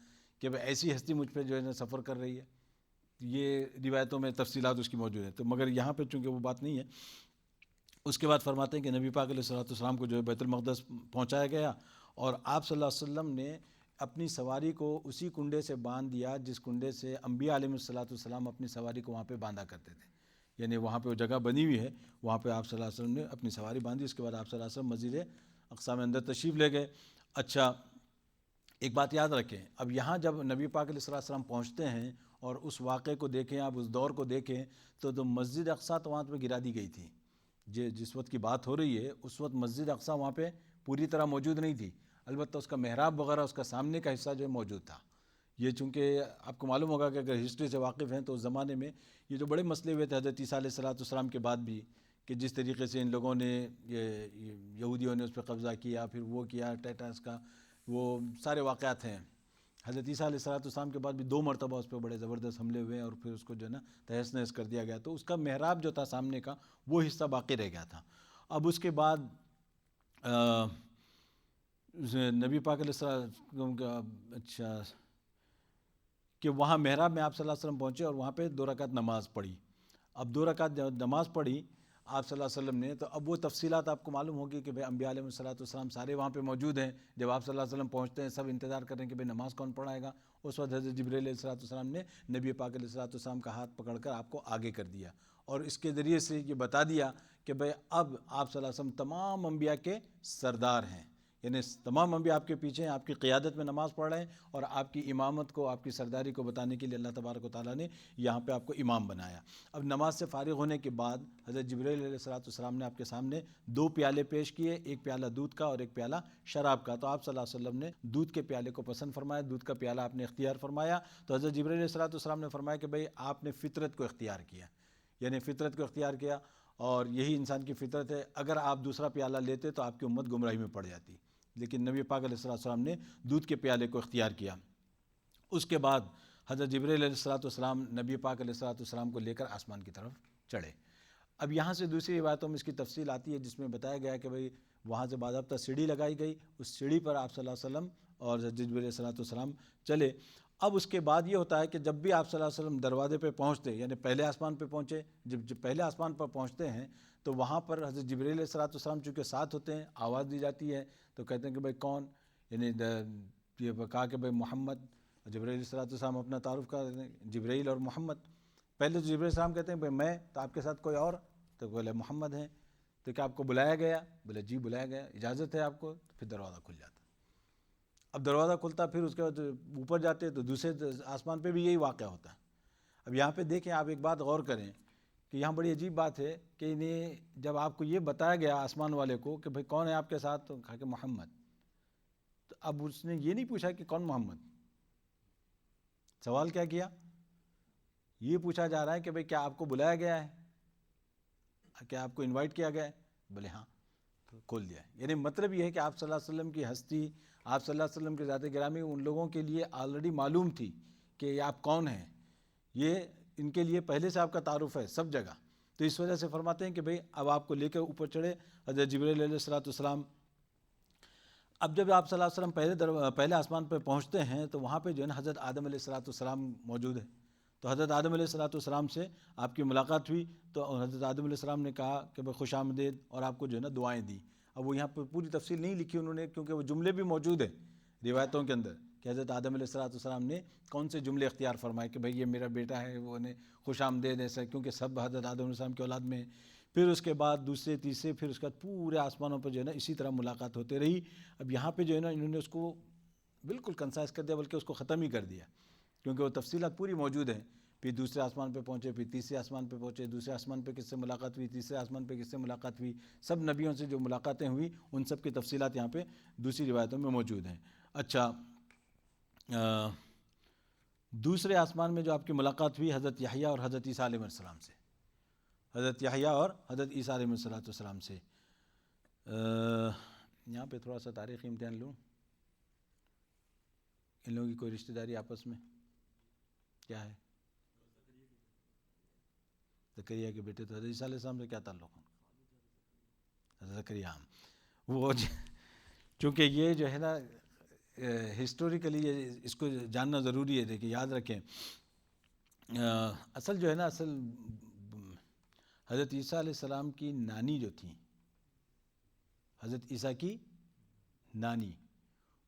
کہ بھئی ایسی ہستی مجھ پہ جو ہے نا سفر کر رہی ہے۔ یہ روایتوں میں تفصیلات اس کی موجود ہیں، تو مگر یہاں پہ چونکہ وہ بات نہیں ہے۔ اس کے بعد فرماتے ہیں کہ نبی پاک علیہ السلام کو جو ہے بیت المقدس پہنچایا گیا، اور آپ صلی اللہ علیہ وسلم نے اپنی سواری کو اسی کنڈے سے باندھ دیا جس کنڈے سے انبیاء علیہ السلام اپنی سواری کو وہاں پہ باندھا کرتے تھے، یعنی وہاں پہ وہ جگہ بنی ہوئی ہے، وہاں پہ آپ صلی اللہ علیہ وسلم نے اپنی سواری باندھی۔ اس کے بعد آپ صلی اللہ علیہ وسلم مسجد اقصی میں اندر تشریف لے گئے۔ اچھا، ایک بات یاد رکھیں، اب یہاں جب نبی پاک علیہ السلام پہنچتے ہیں اور اس واقعے کو دیکھیں، آپ اس دور کو دیکھیں، تو مسجد اقصی تو وہاں پہ گرا دی گئی تھی، جس وقت کی بات ہو رہی ہے اس وقت مسجد اقصی وہاں پہ پوری طرح موجود نہیں تھی، البتہ اس کا محراب وغیرہ اس کا سامنے کا حصہ جو ہے موجود تھا۔ یہ چونکہ آپ کو معلوم ہوگا کہ اگر ہسٹری سے واقف ہیں تو اس زمانے میں یہ جو بڑے مسئلے ہوئے تھے حضرت عیسیٰ علیہ السلام کے بعد بھی، کہ جس طریقے سے ان لوگوں نے یہودیوں نے اس پہ قبضہ کیا، پھر وہ کیا ٹائٹس کا، وہ سارے واقعات ہیں۔ حضرت عیسیٰ علیہ السلام کے بعد بھی 2 مرتبہ اس پہ بڑے زبردست حملے ہوئے اور پھر اس کو جو ہے نا تہس نہس کر دیا گیا، تو اس کا محراب جو تھا سامنے کا وہ حصہ باقی رہ گیا تھا۔ اب اس کے بعد نبی پاک علیہ السلام کا اچھا کہ وہاں محراب میں آپ صلی اللہ علیہ وسلم پہنچے اور وہاں پہ 2 رکعت نماز پڑھی۔ اب 2 رکعت نماز پڑھی آپ صلی اللہ علیہ وسلم نے، تو اب وہ تفصیلات آپ کو معلوم ہوگی کہ بھئی انبیاء علیہ السلام سارے وہاں پہ موجود ہیں، جب آپ صلی اللہ علیہ وسلم پہنچتے ہیں سب انتظار کر رہے ہیں کہ بھئی نماز کون پڑھائے گا۔ اس وقت حضرت جبرائیل علیہ السلام نے نبی پاک علیہ السلام کا ہاتھ پکڑ کر آپ کو آگے کر دیا، اور اس کے ذریعے سے یہ بتا دیا کہ بھئی اب آپ صلی اللہ علیہ وسلم تمام انبیاء کے سردار ہیں، یعنی تمام انبیاء آپ کے پیچھے ہیں، آپ کی قیادت میں نماز پڑھ رہے ہیں، اور آپ کی امامت کو، آپ کی سرداری کو بتانے کے لیے اللہ تبارک و تعالیٰ نے یہاں پہ آپ کو امام بنایا۔ اب نماز سے فارغ ہونے کے بعد حضرت جبرائیل علیہ السلام نے آپ کے سامنے 2 پیالے پیش کیے، ایک پیالہ دودھ کا اور ایک پیالہ شراب کا، تو آپ صلی اللہ علیہ وسلم نے دودھ کے پیالے کو پسند فرمایا، دودھ کا پیالہ آپ نے اختیار فرمایا۔ تو حضرت جبرائیل علیہ السلام نے فرمایا کہ بھئی آپ نے فطرت کو اختیار کیا، یعنی فطرت کو اختیار کیا، اور یہی انسان کی فطرت ہے، اگر آپ دوسرا پیالہ لیتے تو آپ کی امت گمراہی میں پڑ جاتی، لیکن نبی پاک علیہ السلام نے دودھ کے پیالے کو اختیار کیا۔ اس کے بعد حضرت جبرائیل علیہ السلام نبی پاک علیہ السلام کو لے کر آسمان کی طرف چڑھے۔ اب یہاں سے دوسری روایتوں میں اس کی تفصیل آتی ہے جس میں بتایا گیا کہ بھئی وہاں سے باضابطہ سیڑھی لگائی گئی، اس سیڑھی پر آپ صلی اللہ علیہ وسلم اور حضرت جبرائیل علیہ السلام چلے۔ اب اس کے بعد یہ ہوتا ہے کہ جب بھی آپ صلی اللہ علیہ وسلم دروازے پہ پہنچتے، یعنی پہلے آسمان پہ پہنچے، جب پہلے آسمان پر پہنچتے ہیں تو وہاں پر حضرت جبرائیل علیہ السلام چونکہ ساتھ ہوتے ہیں، آواز دی جاتی ہے تو کہتے ہیں کہ بھئی کون، یعنی یہ کہا کہ بھئی محمد، جبرائیل علیہ السلام اپنا تعارف کر رہے ہیں، جبرائیل اور محمد. پہلے تو جبرائیل السلام کہتے ہیں بھائی میں، تو آپ کے ساتھ کوئی اور؟ تو بولے محمد ہیں. تو کیا آپ کو بلایا گیا؟ بولے جی بلایا گیا. اجازت ہے آپ کو؟ تو پھر دروازہ کھل جاتا. اب دروازہ کھلتا، پھر اس کے بعد اوپر جاتے تو دوسرے آسمان پہ بھی یہی واقعہ ہوتا ہے. اب یہاں پہ دیکھیں آپ، ایک بات غور کریں کہ یہاں بڑی عجیب بات ہے کہ انہیں جب آپ کو یہ بتایا گیا آسمان والے کو کہ بھئی کون ہے آپ کے ساتھ، تو کہا کہ محمد. تو اب اس نے یہ نہیں پوچھا کہ کون محمد. سوال کیا کیا؟ یہ پوچھا جا رہا ہے کہ بھئی کیا آپ کو بلایا گیا ہے، کیا آپ کو انوائٹ کیا گیا ہے؟ بولے ہاں. تو کھول دیا. یعنی مطلب یہ ہے کہ آپ صلی اللہ علیہ وسلم کی ہستی، آپ صلی اللہ علیہ وسلم کی ذات گرامی ان لوگوں کے لیے آلریڈی معلوم تھی کہ یہ آپ کون ہیں. یہ ان کے لیے پہلے سے آپ کا تعارف ہے سب جگہ. تو اس وجہ سے فرماتے ہیں کہ بھئی اب آپ کو لے کے اوپر چڑھے حضرت جبرائیل علیہ السلام. اب جب آپ صلی اللہ علیہ وسلم پہلے آسمان پہ پہنچتے ہیں تو وہاں پہ جو ہے نا حضرت آدم علیہ السلام موجود ہے. تو حضرت آدم علیہ السلام سے آپ کی ملاقات ہوئی. تو حضرت آدم علیہ السلام نے کہا کہ بھئی خوش آمدید، اور آپ کو جو ہے نا دعائیں دی. اب وہ یہاں پہ پوری تفصیل نہیں لکھی انہوں نے، کیونکہ وہ جملے بھی موجود ہیں روایتوں کے اندر کہ حضرت آدم علیہ السلام نے کون سے جملے اختیار فرمائے کہ بھئی یہ میرا بیٹا ہے، وہ نے خوش آمدید ایسا، کیونکہ سب حضرت آدم علیہ السلام کی اولاد میں ہیں. پھر اس کے بعد دوسرے تیسرے، پھر اس کے بعد پورے آسمانوں پہ جو ہے نا اسی طرح ملاقات ہوتے رہی. اب یہاں پہ جو ہے نا انہوں نے اس کو بالکل کنسائز کر دیا، بلکہ اس کو ختم ہی کر دیا، کیونکہ وہ تفصیلات پوری موجود ہیں. پھر دوسرے آسمان پہ پہنچے، پھر تیسرے آسمان پہ پہنچے، دوسرے آسمان پہ کس سے ملاقات ہوئی، تیسرے آسمان پہ کس سے ملاقات ہوئی، سب نبیوں سے جو ملاقاتیں ہوئی ان سب کی تفصیلات یہاں پہ دوسری روایتوں میں موجود ہیں. اچھا، دوسرے آسمان میں جو آپ کی ملاقات ہوئی حضرت یحییٰ اور حضرت عیسیٰ علیہ السلام سے، حضرت یحییٰ اور حضرت عیسیٰ علیہ السلام سے. یہاں پہ تھوڑا سا تاریخی امتحان لوں. ان لوگوں کی کوئی رشتہ داری آپس میں کیا ہے؟ زکریا کے بیٹے. تو حضرت عیسیٰ علیہ السلام سے کیا تعلق ہے؟ حضرت زکریا. وہ چونکہ یہ جو ہے نا ہسٹوریکلی اس کو جاننا ضروری ہے. دیکھیں یاد رکھیں، اصل جو ہے نا حضرت عیسیٰ علیہ السلام کی نانی جو تھیں، حضرت عیسیٰ کی نانی،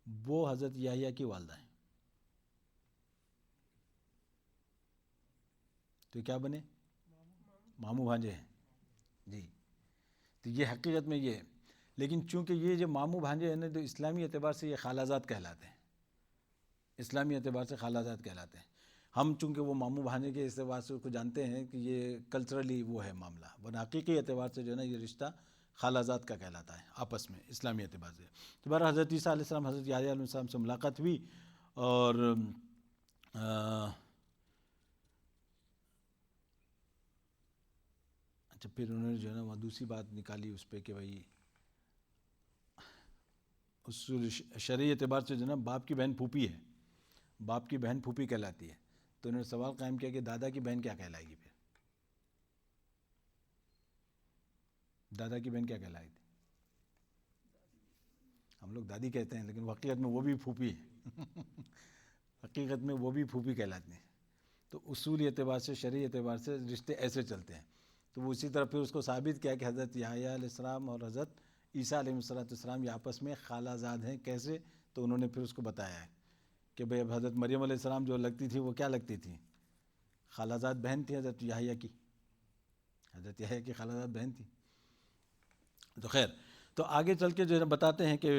وہ حضرت یحییٰ کی والدہ ہیں. تو کیا بنے؟ ماموں بھانجے ہیں جی. تو یہ حقیقت میں یہ ہے. لیکن چونکہ یہ جو ماموں بھانجے ہیں نا، تو اسلامی اعتبار سے یہ خالازاد کہلاتے ہیں. اسلامی اعتبار سے خالازاد کہلاتے ہیں. ہم چونکہ وہ ماموں بھانجے کے اعتبار سے اس کو جانتے ہیں کہ یہ کلچرلی وہ ہے معاملہ، ورنہ حقیقی اعتبار سے جو ہے نا یہ رشتہ خالازاد کا کہلاتا ہے آپس میں اسلامی اعتبار سے. تو بہرحال حضرت عیسیٰ علیہ السلام، حضرت یحییٰ علیہ السلام سے ملاقات ہوئی. اور اچھا، پھر انہوں نے جو ہے نا وہ دوسری بات نکالی اس پہ کہ بھائی اس شرعی اعتبار سے جو ہے نا باپ کی بہن پھوپھی ہے، باپ کی بہن پھوپھی کہلاتی ہے. تو انہوں نے سوال قائم کیا کہ دادا کی بہن کیا کہلائے گی؟ پھر دادا کی بہن کیا کہلائے گی؟ ہم لوگ دادی کہتے ہیں، لیکن حقیقت میں وہ بھی پھوپھی ہے. حقیقت میں وہ بھی پھوپھی کہلاتی ہیں. تو اصولی اعتبار سے، شرعی اعتبار سے رشتے ایسے چلتے ہیں. تو وہ اسی طرح پھر اس کو ثابت کیا کہ حضرت یحییٰ علیہ السلام اور حضرت عیسیٰ علیہ السلام یہ آپس میں خالہ زاد ہیں. کیسے؟ تو انہوں نے پھر اس کو بتایا ہے کہ بھئی اب حضرت مریم علیہ السلام جو لگتی تھی وہ کیا لگتی تھی؟ خالہ زاد بہن تھی حضرت یحییٰ کی، حضرت یحییٰ کی خالہ زاد بہن تھی. تو خیر، تو آگے چل کے جو ہے بتاتے ہیں کہ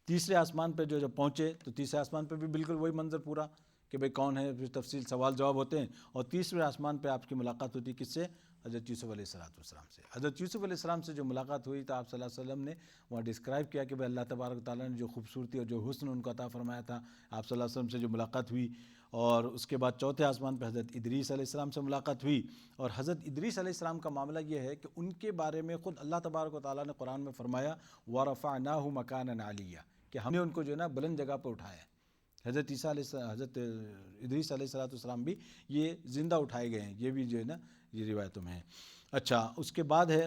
تیسرے آسمان پہ جب پہنچے تو تیسرے آسمان پہ بھی بالکل وہی منظر پورا کہ بھئی کون ہے، پھر تفصیل سوال جواب ہوتے ہیں. اور تیسرے آسمان پہ آپ کی ملاقات ہوتی کس سے؟ حضرت یوسف علیہ السلام سے. حضرت یوسف علیہ السلام سے جو ملاقات ہوئی تو آپ صلی اللہ علیہ وسلم نے وہاں ڈسکرائب کیا کہ بھئی اللہ تبارک و تعالیٰ نے جو خوبصورتی اور جو حسن ان کو عطا فرمایا تھا. آپ صلی اللہ علیہ وسلم سے جو ملاقات ہوئی، اور اس کے بعد چوتھے آسمان پہ حضرت ادریس علیہ السلام سے ملاقات ہوئی. اور حضرت ادریس علیہ السلام کا معاملہ یہ ہے کہ ان کے بارے میں خود اللہ تبارک و تعالیٰ نے قرآن میں فرمایا وَرَفَعْنَاهُ مَكَانًا عَلِيًّا، کہ ہم نے ان کو جو ہے نا بلند جگہ پہ اٹھایا. حضرت حضرت ادریس علیہ السلام بھی یہ زندہ اٹھائے گئے ہیں. یہ بھی جو ہے نا یہ روایتوں میں ہے. اچھا، اس کے بعد ہے،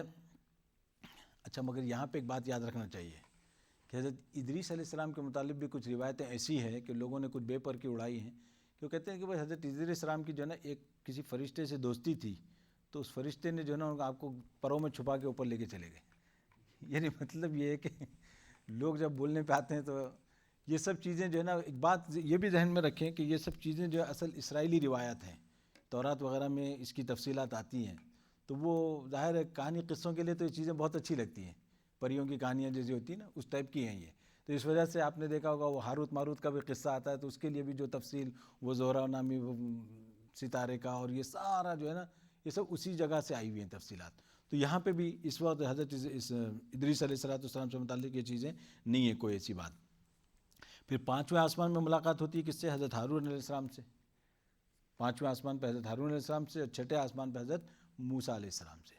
اچھا مگر یہاں پہ ایک بات یاد رکھنا چاہیے کہ حضرت ادریس علیہ السلام کے متعلق بھی کچھ روایتیں ایسی ہیں کہ لوگوں نے کچھ بے پر کی اڑائی ہیں، کہ وہ کہتے ہیں کہ بھئی حضرت ادریس علیہ السلام کی جو ہے نا ایک کسی فرشتے سے دوستی تھی، تو اس فرشتے نے جو ہے نا آپ کو پروں میں چھپا کے اوپر لے کے چلے گئے. یعنی مطلب یہ ہے کہ لوگ جب بولنے پہ آتے ہیں تو یہ سب چیزیں جو ہے نا، ایک بات یہ بھی ذہن میں رکھیں کہ یہ سب چیزیں جو اصل اسرائیلی روایات ہیں، تورات وغیرہ میں اس کی تفصیلات آتی ہیں، تو وہ ظاہر ہے کہانی قصوں کے لیے تو یہ چیزیں بہت اچھی لگتی ہیں، پریوں کی کہانیاں جیسی ہوتی ہیں نا اس ٹائپ کی ہیں یہ. تو اس وجہ سے آپ نے دیکھا ہوگا وہ ہاروت ماروت کا بھی قصہ آتا ہے، تو اس کے لیے بھی جو تفصیل وہ زہرہ نامی وہ ستارے کا، اور یہ سارا جو ہے نا یہ سب اسی جگہ سے آئی ہوئی ہیں تفصیلات. تو یہاں پہ بھی اس وقت حضرت ادریس علیہ السلام سے متعلق یہ چیزیں نہیں ہیں کوئی ایسی بات. پھر پانچویں آسمان میں ملاقات ہوتی ہے کس سے؟ حضرت ہارون علیہ السلام سے. پانچویں آسمان پہ حضرت ہارون علیہ السلام سے، اور چھٹے آسمان پہ حضرت موسیٰ علیہ السلام سے.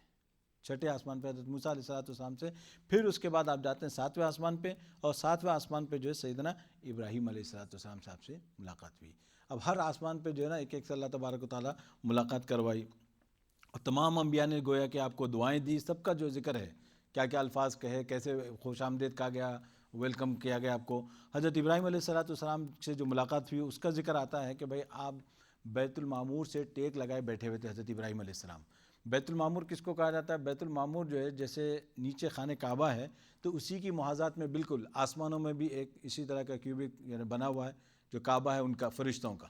چھٹے آسمان پہ حضرت موسیٰ علیہ السلام سے. پھر اس کے بعد آپ جاتے ہیں ساتویں آسمان پہ، اور ساتویں آسمان پہ جو ہے سیدنا ابراہیم علیہ السلام صاحب سے ملاقات ہوئی. اب ہر آسمان پہ جو ہے نا ایک ایک سے اللہ تبارک و تعالیٰ ملاقات کروائی، اور تمام انبیاء نے گویا کہ آپ کو دعائیں دی. سب کا جو ذکر ہے، کیا کیا الفاظ کہے، کیسے خوش آمدید کہا گیا، ویلکم کیا گیا آپ کو. حضرت ابراہیم علیہ السلام سے جو ملاقات ہوئی اس کا ذکر آتا ہے کہ بھئی آپ بیت المعمور سے ٹیک لگائے بیٹھے ہوئے تھے حضرت ابراہیم علیہ السلام. بیت المعمور کس کو کہا جاتا ہے؟ بیت المعمور جو ہے جیسے نیچے خانہ کعبہ ہے، تو اسی کی محاذات میں بالکل آسمانوں میں بھی ایک اسی طرح کا کیوبک یعنی بنا ہوا ہے جو کعبہ ہے ان کا، فرشتوں کا.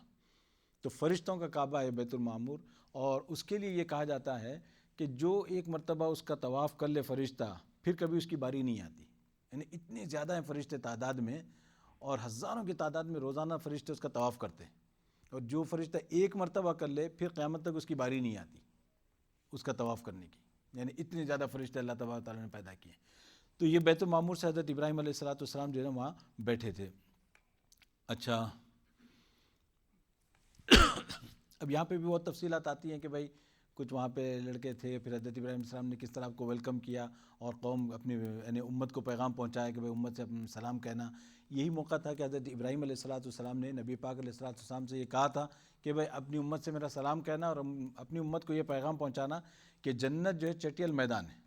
تو فرشتوں کا کعبہ ہے بیت المعمور، اور اس کے لیے یہ کہا جاتا ہے کہ جو ایک مرتبہ اس کا طواف کر لے فرشتہ، پھر کبھی اس کی باری نہیں آتی. یعنی اتنے زیادہ ہیں فرشتے تعداد میں، اور ہزاروں کی تعداد میں روزانہ فرشتے اس کا طواف کرتے ہیں، اور جو فرشتہ ایک مرتبہ کر لے پھر قیامت تک اس کی باری نہیں آتی اس کا طواف کرنے کی. یعنی اتنے زیادہ فرشتے اللہ تبارک تعالیٰ نے پیدا کیے. تو یہ بیت المعمور سے حضرت ابراہیم علیہ السلام جو ہے نا وہاں بیٹھے تھے. اچھا، اب یہاں پہ بھی بہت تفصیلات آتی ہیں کہ بھائی کچھ وہاں پہ لڑکے تھے، پھر حضرت ابراہیم علیہ السلام نے کس طرح آپ کو ویلکم کیا، اور قوم اپنی یعنی امت کو پیغام پہنچایا کہ بھائی امت سے سلام کہنا. یہی موقع تھا کہ حضرت ابراہیم علیہ السلام نے نبی پاک علیہ السلام سے یہ کہا تھا کہ بھائی اپنی امت سے میرا سلام کہنا، اور اپنی امت کو یہ پیغام پہنچانا کہ جنت جو ہے چٹیل میدان ہے.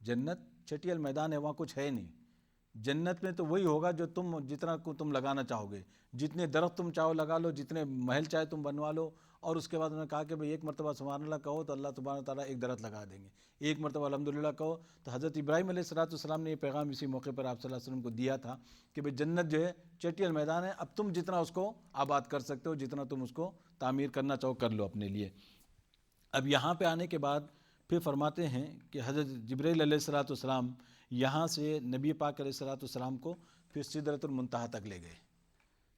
جنت چٹیل میدان ہے، وہاں کچھ ہے نہیں. جنت میں تو وہی ہوگا جو تم جتنا کو تم لگانا چاہو گے، جتنے درخت تم چاہو لگا لو، جتنے محل چاہے تم بنوا لو. اور اس کے بعد انہوں نے کہا کہ بھئی ایک مرتبہ سبحان اللہ کہو تو اللہ تبارک تعالیٰ ایک درخت لگا دیں گے، ایک مرتبہ الحمدللہ کہو. تو حضرت ابراہیم علیہ السلام نے یہ پیغام اسی موقع پر آپ صلی اللہ علیہ وسلم کو دیا تھا کہ بھئی جنت جو ہے چٹیل میدان ہے، اب تم جتنا اس کو آباد کر سکتے ہو، جتنا تم اس کو تعمیر کرنا چاہو کر لو اپنے لیے. اب یہاں پہ آنے کے بعد پھر فرماتے ہیں کہ حضرت جبرائیل علیہ السلام یہاں سے نبی پاک علیہ السلام کو پھر سدرۃ المنتہا تک لے گئے.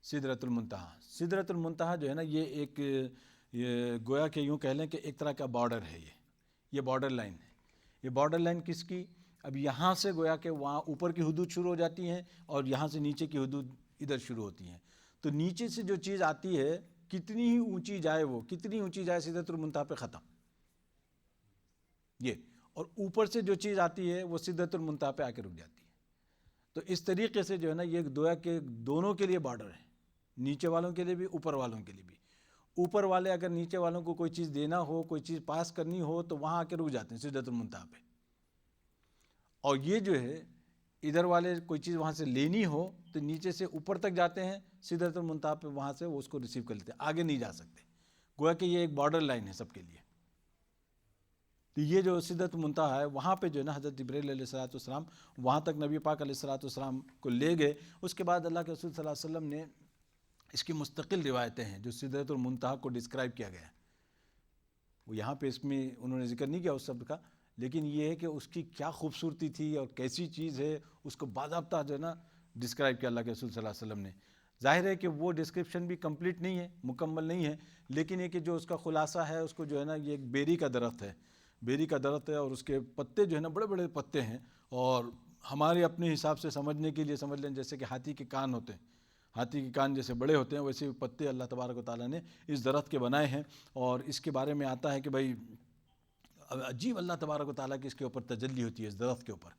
سدرۃ المنتہا جو ہے نا یہ گویا کہ یوں کہہ لیں کہ ایک طرح کا بارڈر ہے. یہ بارڈر لائن ہے. یہ بارڈر لائن کس کی؟ اب یہاں سے گویا کہ وہاں اوپر کی حدود شروع ہو جاتی ہیں، اور یہاں سے نیچے کی حدود ادھر شروع ہوتی ہیں. تو نیچے سے جو چیز آتی ہے کتنی ہی اونچی جائے، وہ کتنی اونچی جائے سدرۃ المنتہا پہ ختم یہ، اور اوپر سے جو چیز آتی ہے وہ سدرۃ المنتہا پہ آ کے رک جاتی ہے. تو اس طریقے سے جو ہے نا یہ گویا کہ دونوں کے لیے بارڈر ہے، نیچے والوں کے لیے بھی اوپر والوں کے لیے بھی. اوپر والے اگر نیچے والوں کو کوئی چیز دینا ہو، کوئی چیز پاس کرنی ہو، تو وہاں آ کے رک جاتے ہیں سدرۃ المنتہا پہ. اور یہ جو ہے ادھر والے کوئی چیز وہاں سے لینی ہو تو نیچے سے اوپر تک جاتے ہیں سدرۃ المنتہا پہ، وہاں سے وہ اس کو ریسیو کر لیتے ہیں، آگے نہیں جا سکتے. گویا کہ یہ ایک بارڈر لائن ہے سب کے لیے. تو یہ جو سدرۃ المنتہا ہے وہاں پہ جو ہے نا حضرت جبرائیل علیہ السلام وہاں تک نبی پاک علیہ السلام کو لے گئے. اس کے بعد اللہ کے رسول صلی اللہ علیہ وسلم نے اس کی مستقل روایتیں ہیں جو سدرۃ المنتہا کو ڈسکرائب کیا گیا ہے. وہ یہاں پہ اس میں انہوں نے ذکر نہیں کیا اس شبد کا، لیکن یہ ہے کہ اس کی کیا خوبصورتی تھی اور کیسی چیز ہے اس کو باضابطہ جو ہے نا ڈسکرائب کیا اللہ کے رسول صلی اللہ علیہ وسلم نے. ظاہر ہے کہ وہ ڈسکرپشن بھی کمپلیٹ نہیں ہے، مکمل نہیں ہے، لیکن یہ کہ جو اس کا خلاصہ ہے اس کو جو ہے نا یہ ایک بیری کا درخت ہے، بیری کا درخت ہے، اور اس کے پتے جو ہے نا بڑے بڑے پتے ہیں. اور ہمارے اپنے حساب سے سمجھنے کے لیے سمجھ لیں جیسے کہ ہاتھی کے کان ہوتے ہیں، ہاتھی کے کان جیسے بڑے ہوتے ہیں ویسے پتے اللہ تبارک و تعالیٰ نے اس درخت کے بنائے ہیں. اور اس کے بارے میں آتا ہے کہ بھائی عجیب اللہ تبارک و تعالیٰ کی اس کے اوپر تجلی ہوتی ہے. اس درخت کے اوپر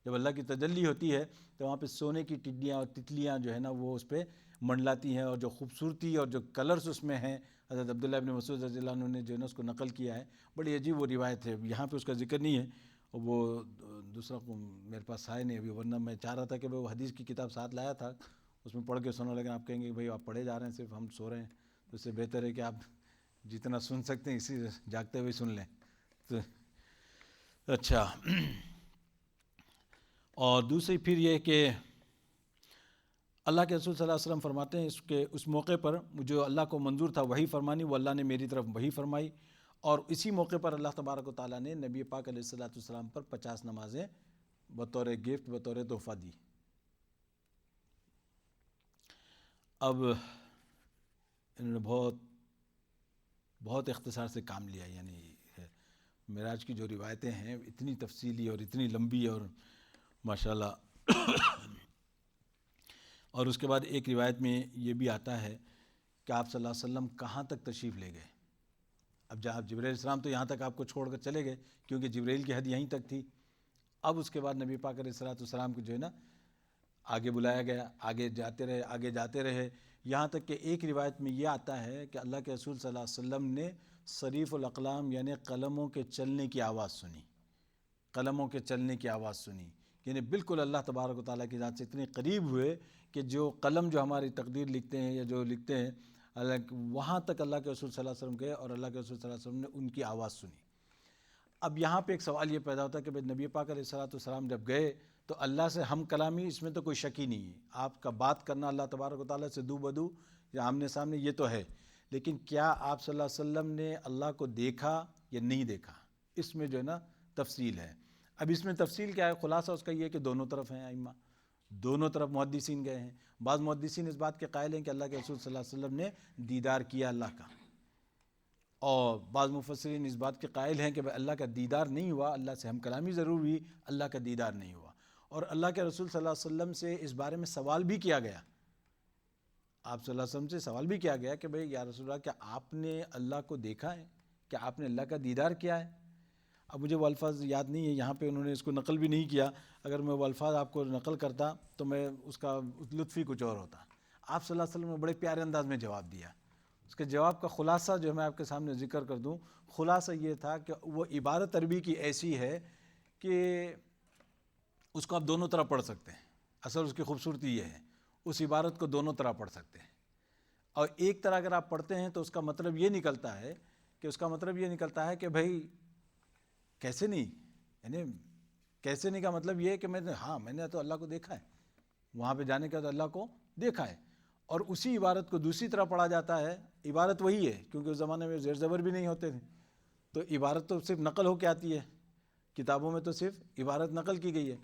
جب اللہ کی تجلی ہوتی ہے تو وہاں پہ سونے کی ٹڈیاں اور تتلیاں جو ہے نا وہ اس پہ منڈلاتی ہیں، اور جو خوبصورتی اور جو کلرز اس میں ہیں حضرت عبداللہ ابن مسعود رضی اللہ عنہ نے جو ہے نا اس کو نقل کیا ہے. بڑی عجیب وہ روایت ہے، یہاں پہ اس کا ذکر نہیں ہے، وہ دوسرا میرے پاس ہے نہیں ابھی، ورنہ میں چاہ رہا تھا کہ وہ حدیث کی کتاب ساتھ لایا تھا اس میں پڑھ کے سنا، لیکن آپ کہیں گے کہ بھائی آپ پڑھے جا رہے ہیں صرف ہم سو رہے ہیں، تو اس سے بہتر ہے کہ آپ جتنا سن سکتے ہیں اسی جاگتے ہوئے سن لیں. تو اچھا، اور دوسری پھر یہ کہ اللہ کے رسول صلی اللہ علیہ وسلم فرماتے ہیں اس موقع پر جو اللہ کو منظور تھا وحی فرمانی، وہ اللہ نے میری طرف وحی فرمائی، اور اسی موقع پر اللہ تبارک و تعالیٰ نے نبی پاک علیہ الصلوۃ والسلام پر 50 نمازیں بطور گفٹ، بطور تحفہ دی۔ اب انہوں نے بہت اختصار سے کام لیا، یعنی معراج کی جو روایتیں ہیں اتنی تفصیلی اور اتنی لمبی، اور ماشاءاللہ اور اس کے بعد ایک روایت میں یہ بھی آتا ہے کہ آپ صلی اللہ علیہ وسلم کہاں تک تشریف لے گئے۔ اب جب جبرائیل علیہ السلام تو یہاں تک آپ کو چھوڑ کر چلے گئے، کیونکہ جبرائیل کی حد یہیں تک تھی۔ اب اس کے بعد نبی پاک علیہ الصلوۃ والسلام کو جو ہے نا آگے بلایا گیا، آگے جاتے رہے، یہاں تک کہ ایک روایت میں یہ آتا ہے کہ اللہ کے رسول صلی اللہ علیہ وسلم نے صریف الاقلام یعنی قلموں کے چلنے کی آواز سنی، قلموں کے چلنے کی آواز سنی، یعنی بالکل اللہ تبارک و تعالیٰ کی ذات سے اتنے قریب ہوئے کہ جو قلم جو ہماری تقدیر لکھتے ہیں یا جو لکھتے ہیں وہاں تک اللہ کے رسول صلی اللہ علیہ وسلم گئے، اور اللہ کے رسول صلی اللہ علیہ وسلم نے ان کی آواز سنی۔ اب یہاں پہ ایک سوال یہ پیدا ہوتا ہے کہ بھئی نبی پاک علیہ الصلوۃ والسلام جب گئے تو اللہ سے ہم کلامی، اس میں تو کوئی شک ہی نہیں ہے، آپ کا بات کرنا اللہ تبارک و تعالیٰ سے دو بدو یا آمنے سامنے، یہ تو ہے، لیکن کیا آپ صلی اللہ علیہ وسلم نے اللہ کو دیکھا یا نہیں دیکھا، اس میں جو ہے نا تفصیل ہے۔ اب اس میں تفصیل کیا ہے؟ خلاصہ اس کا یہ ہے کہ دونوں طرف ہیں ائمہ، دونوں طرف محدثین گئے ہیں۔ بعض محدثین اس بات کے قائل ہیں کہ اللہ کے رسول صلی اللہ علیہ وسلم نے دیدار کیا اللہ کا، اور بعض مفسرین اس بات کے قائل ہیں کہ اللہ کا دیدار نہیں ہوا، اللہ سے ہم کلامی ضرور ہوئی، اللہ کا دیدار نہیں ہوا۔ اور اللہ کے رسول صلی اللہ علیہ وسلم سے اس بارے میں سوال بھی کیا گیا، آپ صلی اللہ علیہ وسلم سے سوال بھی کیا گیا کہ بھئی یا رسول اللہ کیا آپ نے اللہ کو دیکھا ہے، کیا آپ نے اللہ کا دیدار کیا ہے؟ اب مجھے وہ الفاظ یاد نہیں ہے، یہاں پہ انہوں نے اس کو نقل بھی نہیں کیا، اگر میں وہ الفاظ آپ کو نقل کرتا تو میں اس کا لطف ہی کچھ اور ہوتا۔ آپ صلی اللہ علیہ وسلم نے بڑے پیارے انداز میں جواب دیا۔ اس کے جواب کا خلاصہ جو میں آپ کے سامنے ذکر کر دوں، خلاصہ یہ تھا کہ وہ عبارت عربی کی ایسی ہے کہ اس کو آپ دونوں طرح پڑھ سکتے ہیں، اصل اس کی خوبصورتی یہ ہے، اس عبارت کو دونوں طرح پڑھ سکتے ہیں، اور ایک طرح اگر آپ پڑھتے ہیں تو اس کا مطلب یہ نکلتا ہے کہ بھائی کیسے نہیں، یعنی کیسے نہیں کا مطلب یہ ہے کہ میں نے تو اللہ کو دیکھا ہے، وہاں پہ جانے کا تو اللہ کو دیکھا ہے۔ اور اسی عبارت کو دوسری طرح پڑھا جاتا ہے، عبارت وہی ہے کیونکہ اس زمانے میں زیر زبر بھی نہیں ہوتے تھے، تو عبارت تو صرف نقل ہو کے آتی ہے، کتابوں میں تو صرف عبارت نقل کی گئی ہے،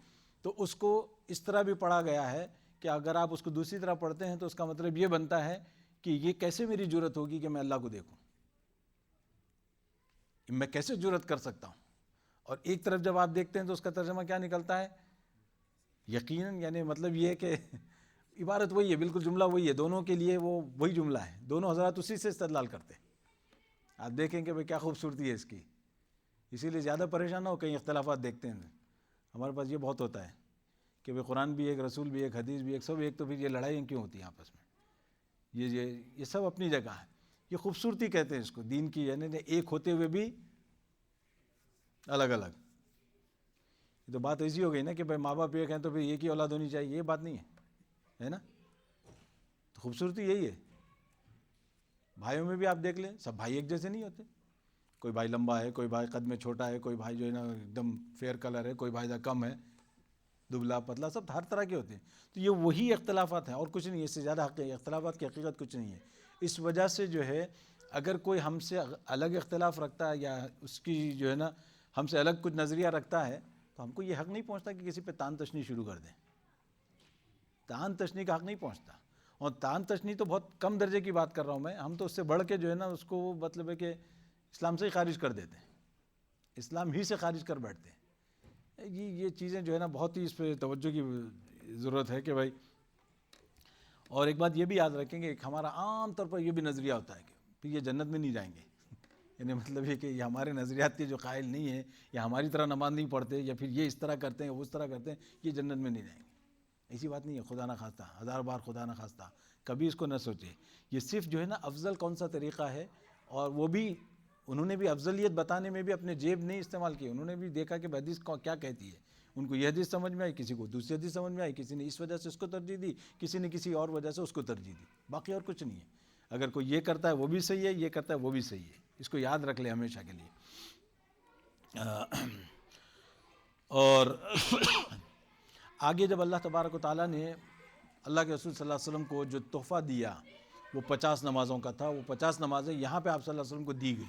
تو اس کو اس طرح بھی پڑھا گیا ہے کہ اگر آپ اس کو دوسری طرح پڑھتے ہیں تو اس کا مطلب یہ بنتا ہے کہ یہ کیسے میری جرت ہوگی کہ میں اللہ کو دیکھوں، میں کیسے جرت کر سکتا ہوں۔ اور ایک طرف جب آپ دیکھتے ہیں تو اس کا ترجمہ کیا نکلتا ہے؟ یقیناً، یعنی مطلب یہ ہے کہ عبارت وہی ہے، بالکل جملہ وہی ہے، دونوں کے لیے وہ وہی جملہ ہے، دونوں حضرات اسی سے استدلال کرتے ہیں۔ آپ دیکھیں کہ بھئی کیا خوبصورتی ہے اس کی، اسی لیے زیادہ پریشان نہ ہو، کہیں اختلافات دیکھتے ہیں ہمارے پاس یہ بہت ہوتا ہے کہ بھئی قرآن بھی ایک، رسول بھی ایک، حدیث بھی ایک، سب ایک، تو پھر یہ لڑائیاں کیوں ہوتی ہیں آپس میں؟ یہ سب اپنی جگہ ہے، یہ خوبصورتی کہتے ہیں اس کو دین کی، یعنی ایک ہوتے ہوئے بھی الگ الگ۔ تو بات ایسی ہو گئی نا کہ بھئی ماں باپ ایک ہیں تو پھر ایک ہی اولاد ہونی چاہیے، یہ بات نہیں ہے نا؟ تو خوبصورتی یہی ہے۔ بھائیوں میں بھی آپ دیکھ لیں، سب بھائی ایک جیسے نہیں ہوتے، کوئی بھائی لمبا ہے، کوئی بھائی قد میں چھوٹا ہے، کوئی بھائی جو ہے نا ایک دم فیئر کلر ہے، کوئی بھائی کم ہے، دبلا پتلا، سب ہر طرح کے ہوتے ہیں۔ تو یہ وہی اختلافات ہیں اور کچھ نہیں، اس سے زیادہ اختلافات کی حقیقت کچھ نہیں ہے۔ اس وجہ سے جو ہے اگر کوئی ہم سے الگ اختلاف رکھتا ہے یا اس کی جو ہے نا ہم سے الگ کچھ نظریہ رکھتا ہے تو ہم کو یہ حق نہیں پہنچتا کہ کسی پہ تان تشنی شروع کر دیں، تان تشنی کا حق نہیں پہنچتا۔ اور تان تشنی تو بہت کم درجے کی بات کر رہا ہوں میں، ہم تو اس سے بڑھ کے جو ہے نا اس کو مطلب ہے کہ اسلام سے ہی خارج کر دیتے ہیں، اسلام ہی سے خارج کر بیٹھتے ہیں۔ یہ چیزیں جو ہے نا بہت ہی اس پہ توجہ کی ضرورت ہے کہ بھائی، اور ایک بات یہ بھی یاد رکھیں کہ ایک ہمارا عام طور پر یہ بھی نظریہ ہوتا ہے کہ پھر یہ جنت میں نہیں جائیں گے، یعنی مطلب یہ کہ یہ ہمارے نظریات کے جو قائل نہیں ہیں یا ہماری طرح نماز نہیں پڑھتے یا پھر یہ اس طرح کرتے ہیں وہ اس طرح کرتے ہیں، یہ جنت میں نہیں جائیں گے، ایسی بات نہیں ہے، خدا نہ خواستہ، ہزار بار خدا نہ خواستہ، کبھی اس کو نہ سوچے۔ یہ صرف جو ہے نا افضل کون سا طریقہ ہے، اور وہ بھی انہوں نے بھی افضلیت بتانے میں بھی اپنے جیب نہیں استعمال کی، انہوں نے بھی دیکھا کہ حدیث کیا کہتی ہے، ان کو یہ حدیث سمجھ میں آئی، کسی کو دوسری حدیث سمجھ میں آئی، کسی نے اس وجہ سے اس کو ترجیح دی، کسی نے کسی اور وجہ سے اس کو ترجیح دی، باقی اور کچھ نہیں ہے۔ اگر کوئی یہ کرتا ہے وہ بھی صحیح ہے، یہ کرتا ہے وہ بھی صحیح ہے، اس کو یاد رکھ لیں ہمیشہ کے لیے۔ اور آگے جب اللہ تبارک و تعالیٰ نے اللہ کے رسول صلی اللہ علیہ وسلم کو جو تحفہ دیا وہ 50 نمازوں کا تھا. وہ 50 نمازیں یہاں پہ آپ صلی اللہ علیہ وسلم کو دی گئی.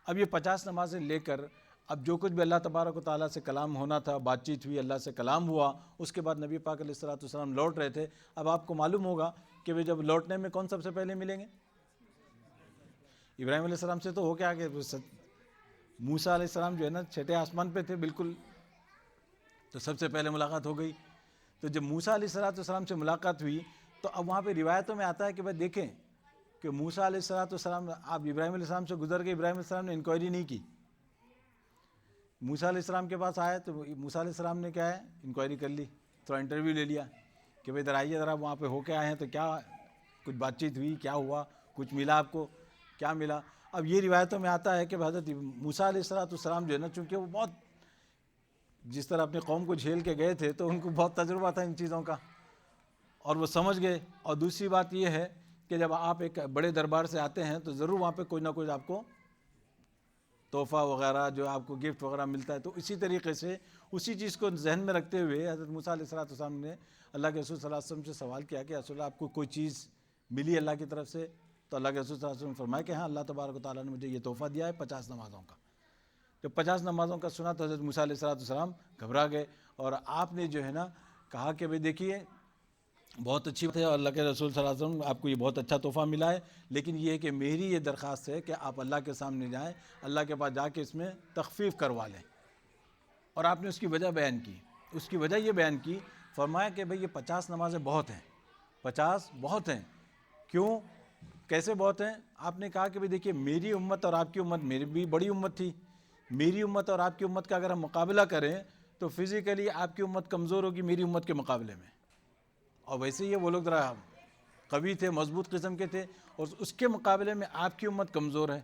اب یہ 50 نمازیں لے کر اب جو کچھ بھی اللہ تبارک و تعالیٰ سے کلام ہونا تھا، بات چیت ہوئی، اللہ سے کلام ہوا، اس کے بعد نبی پاک علیہ الصلوۃ والسلام لوٹ رہے تھے. اب آپ کو معلوم ہوگا کہ وہ جب لوٹنے میں کون سب سے پہلے ملیں گے؟ ابراہیم علیہ السلام سے تو ہو کے آگے موسیٰ علیہ السلام جو ہے نا چھٹے آسمان پہ تھے بالکل، تو سب سے پہلے ملاقات ہو گئی. تو جب موسیٰ علیہ السلام سے ملاقات ہوئی تو اب وہاں پہ روایتوں میں آتا ہے کہ بھائی دیکھیں کہ موسیٰ علیہ السلام آپ ابراہیم علیہ السلام سے گزر کے ابراہیم علیہ السلام نے انکوائری نہیں کی. موسیٰ علیہ السلام کے پاس آئے تو موسیٰ علیہ السلام نے کیا ہے انکوائری کر لی، تھوڑا انٹرویو لے لیا کہ بھائی ادھر آئیے ذرا، وہاں پہ ہو کے آئے ہیں تو کیا کچھ بات چیت ہوئی، کیا ہوا، کچھ ملا آپ کو، کیا ملا. اب یہ روایتوں میں آتا ہے کہ حضرت موسیٰ علیہ السلام جو ہے نا، چونکہ وہ بہت جس طرح اپنی قوم کو جھیل کے گئے تھے تو ان کو بہت تجربہ تھا ان چیزوں کا اور وہ سمجھ گئے. اور دوسری بات یہ ہے کہ جب آپ ایک بڑے دربار سے آتے ہیں تو ضرور وہاں پہ کوئی نہ کوئی آپ کو تحفہ وغیرہ جو آپ کو گفٹ وغیرہ ملتا ہے. تو اسی طریقے سے اسی چیز کو ذہن میں رکھتے ہوئے حضرت موسیٰ علیہ السلام نے اللہ کے رسول صلی اللہ علیہ وسلم سے سوال کیا کہ رسول اللہ آپ کو کوئی چیز ملی اللہ کی طرف سے؟ تو اللہ کے رسول صلی اللہ علیہ وسلم نے فرمایا کہ ہاں اللہ تبارک و تعالیٰ نے مجھے یہ تحفہ دیا ہے 50 نمازوں کا. جب 50 نمازوں کا سنا تو حضرت موسیٰ علیہ السلام گھبرا گئے اور آپ نے جو ہے نا کہا کہ بھئی دیکھیے بہت اچھی بات ہے اور اللہ کے رسول صلی اللہ علیہ وسلم آپ کو یہ بہت اچھا تحفہ ملا ہے، لیکن یہ ہے کہ میری یہ درخواست ہے کہ آپ اللہ کے سامنے جائیں، اللہ کے پاس جا کے اس میں تخفیف کروا لیں. اور آپ نے اس کی وجہ بیان کی. اس کی وجہ یہ بیان کی، فرمایا کہ بھئی یہ 50 نمازیں بہت ہیں، 50 بہت ہیں. کیوں؟ کیسے بہت ہیں؟ آپ نے کہا کہ بھئی دیکھیے میری امت اور آپ کی امت، میری بھی بڑی امت تھی، میری امت اور آپ کی امت کا اگر ہم مقابلہ کریں تو فزیکلی آپ کی امت کمزور ہوگی میری امت کے مقابلے میں، اور ویسے ہی وہ لوگ ذرا قوی تھے، مضبوط قسم کے تھے، اور اس کے مقابلے میں آپ کی امت کمزور ہے.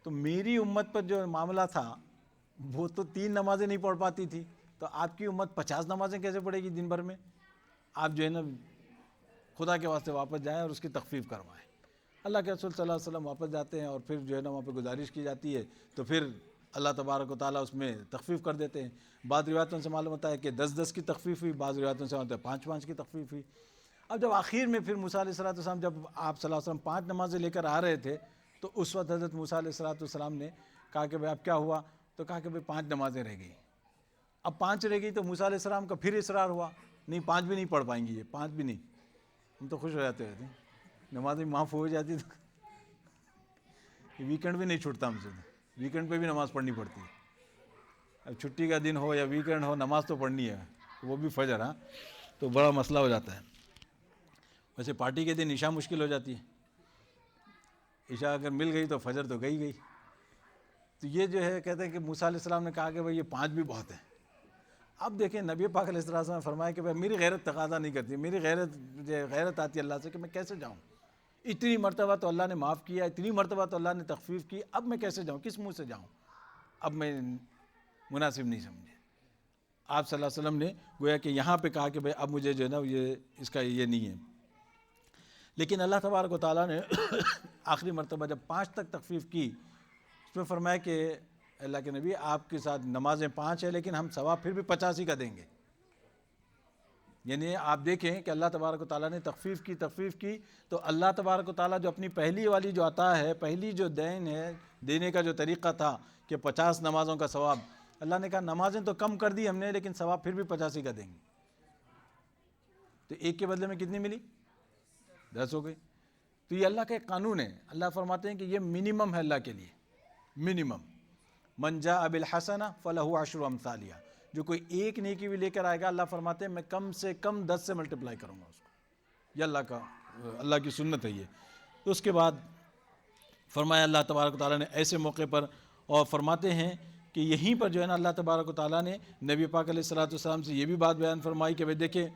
تو میری امت پر جو معاملہ تھا وہ تو 3 نمازیں نہیں پڑھ پاتی تھی، تو آپ کی امت 50 نمازیں کیسے پڑھے گی دن بھر میں؟ آپ جو ہے نا خدا کے واسطے واپس جائیں اور اس کی تخفیف کروائیں. اللہ کے رسول صلی اللہ علیہ وسلم واپس جاتے ہیں اور پھر جو ہے نا وہاں پہ گزارش کی جاتی ہے تو پھر اللہ تبارک و تعالیٰ اس میں تخفیف کر دیتے ہیں. بعض روایتوں سے معلوم ہوتا ہے کہ 10 کی تخفیف ہوئی، بعض روایتوں سے ہوتا ہے 5 کی تخفیف ہوئی. اب جب آخر میں پھر موسیٰ علیہ السلام جب آپ صلی اللہ علیہ وسلم 5 نمازیں لے کر آ رہے تھے تو اس وقت حضرت موسیٰ علیہ السلام نے کہا کہ بھئی اب کیا ہوا؟ تو کہا کہ بھئی 5 نمازیں رہ گئی. اب 5 رہ گئی تو موسیٰ علیہ السلام کا پھر اصرار ہوا، نہیں 5 بھی نہیں پڑھ پائیں گی، یہ 5 بھی نہیں. ہم تو خوش ہو جاتے رہتے ہیں، نمازیں معاف ہو جاتی تو ویکنڈ بھی نہیں چھوٹتا ہم سے، ویکنڈ پہ بھی نماز پڑھنی پڑتی ہے. اب چھٹی کا دن ہو یا ویکنڈ ہو نماز تو پڑھنی ہے، وہ بھی فجر. ہاں تو بڑا مسئلہ ہو جاتا ہے. ویسے پارٹی کے دن عشاء مشکل ہو جاتی ہے، عشاء اگر مل گئی تو فجر تو گئی. تو یہ جو ہے کہتے ہیں کہ موسیٰ علیہ السلام نے کہا کہ بھئی یہ 5 بھی بہت ہیں. اب دیکھیں نبی پاک علیہ السلام نے فرمایا کہ بھئی میری غیرت تقاضا نہیں کرتی، میری غیرت آتی ہے اللہ سے کہ میں کیسے جاؤں. اتنی مرتبہ تو اللہ نے معاف کیا، اتنی مرتبہ تو اللہ نے تخفیف کی، اب میں کیسے جاؤں، کس منہ سے جاؤں؟ اب میں مناسب نہیں سمجھے. آپ صلی اللہ علیہ وسلم نے گویا کہ یہاں پہ کہا کہ بھئی اب مجھے جو ہے نا یہ اس کا یہ نہیں ہے. لیکن اللہ تبارک و تعالیٰ نے آخری مرتبہ جب 5 تک تخفیف کی اس میں فرمایا کہ اللہ کے نبی آپ کے ساتھ نمازیں 5 ہیں لیکن ہم ثواب پھر بھی 85 کا دیں گے. یعنی آپ دیکھیں کہ اللہ تبارک و تعالیٰ نے تخفیف کی تو اللہ تبارک و تعالیٰ جو اپنی پہلی والی جو عطا ہے، پہلی جو دین ہے، دینے کا جو طریقہ تھا کہ 50 نمازوں کا ثواب، اللہ نے کہا نمازیں تو کم کر دی ہم نے لیکن ثواب پھر بھی 85 کا دیں گے. تو ایک کے بدلے میں کتنی ملی؟ 10 ہو گئی. تو یہ اللہ کا ایک قانون ہے. اللہ فرماتے ہیں کہ یہ منیمم ہے اللہ کے لیے، منیمم. من جاء بالحسنہ فلہ عشر امثالہا، جو کوئی ایک نیکی بھی لے کر آئے گا اللہ فرماتے ہیں میں کم سے کم 10 سے ملٹیپلائی کروں گا اس کو. یہ اللہ کی سنت ہے یہ. تو اس کے بعد فرمایا اللہ تبارک و تعالیٰ نے ایسے موقع پر، اور فرماتے ہیں کہ یہیں پر جو ہے نا اللہ تبارک و تعالیٰ نے نبی پاک علیہ السلام سے یہ بھی بات بیان فرمائی کہ بھئی دیکھیں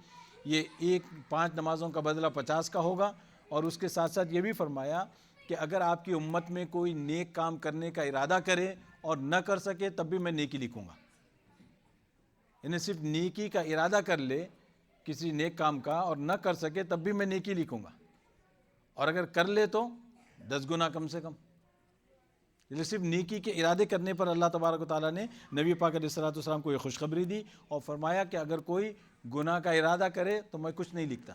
یہ 5 نمازوں کا بدلہ 50 کا ہوگا. اور اس کے ساتھ ساتھ یہ بھی فرمایا کہ اگر آپ کی امت میں کوئی نیک کام کرنے کا ارادہ کرے اور نہ کر سکے تب بھی میں نیکی لکھوں گا. یعنی صرف نیکی کا ارادہ کر لے کسی نیک کام کا اور نہ کر سکے تب بھی میں نیکی لکھوں گا، اور اگر کر لے تو 10 گنا کم سے کم. یہ صرف نیکی کے ارادے کرنے پر اللہ تبارک و تعالیٰ نے نبی پاک علیہ الصلوۃ والسلام کو یہ خوشخبری دی اور فرمایا کہ اگر کوئی گناہ کا ارادہ کرے تو میں کچھ نہیں لکھتا،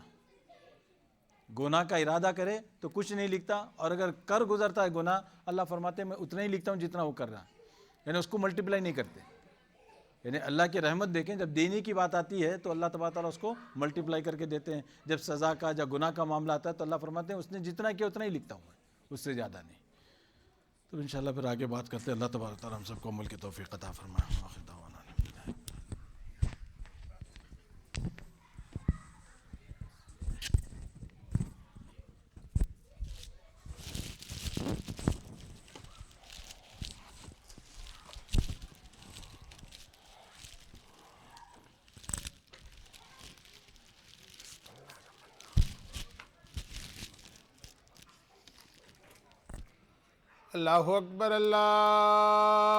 گناہ کا ارادہ کرے تو کچھ نہیں لکھتا، اور اگر کر گزرتا ہے گناہ، اللہ فرماتے ہیں میں اتنا ہی لکھتا ہوں جتنا وہ کر رہا ہے، یعنی اس کو ملٹیپلائی نہیں کرتے۔ یعنی اللہ کی رحمت دیکھیں، جب دینے کی بات آتی ہے تو اللہ تبارک تعالیٰ اس کو ملٹیپلائی کر کے دیتے ہیں، جب سزا کا یا گناہ کا معاملہ آتا ہے تو اللہ فرماتے ہیں اس نے جتنا کیا اتنا ہی لکھتا ہوں میں، اس سے زیادہ نہیں۔ تو انشاءاللہ پھر آگے بات کرتے ہیں۔ اللہ تبارک تعالیٰ ہم سب کو عمل کی توفیق عطا فرمائے۔ آخر دعوانا اللہ اکبر، اللہ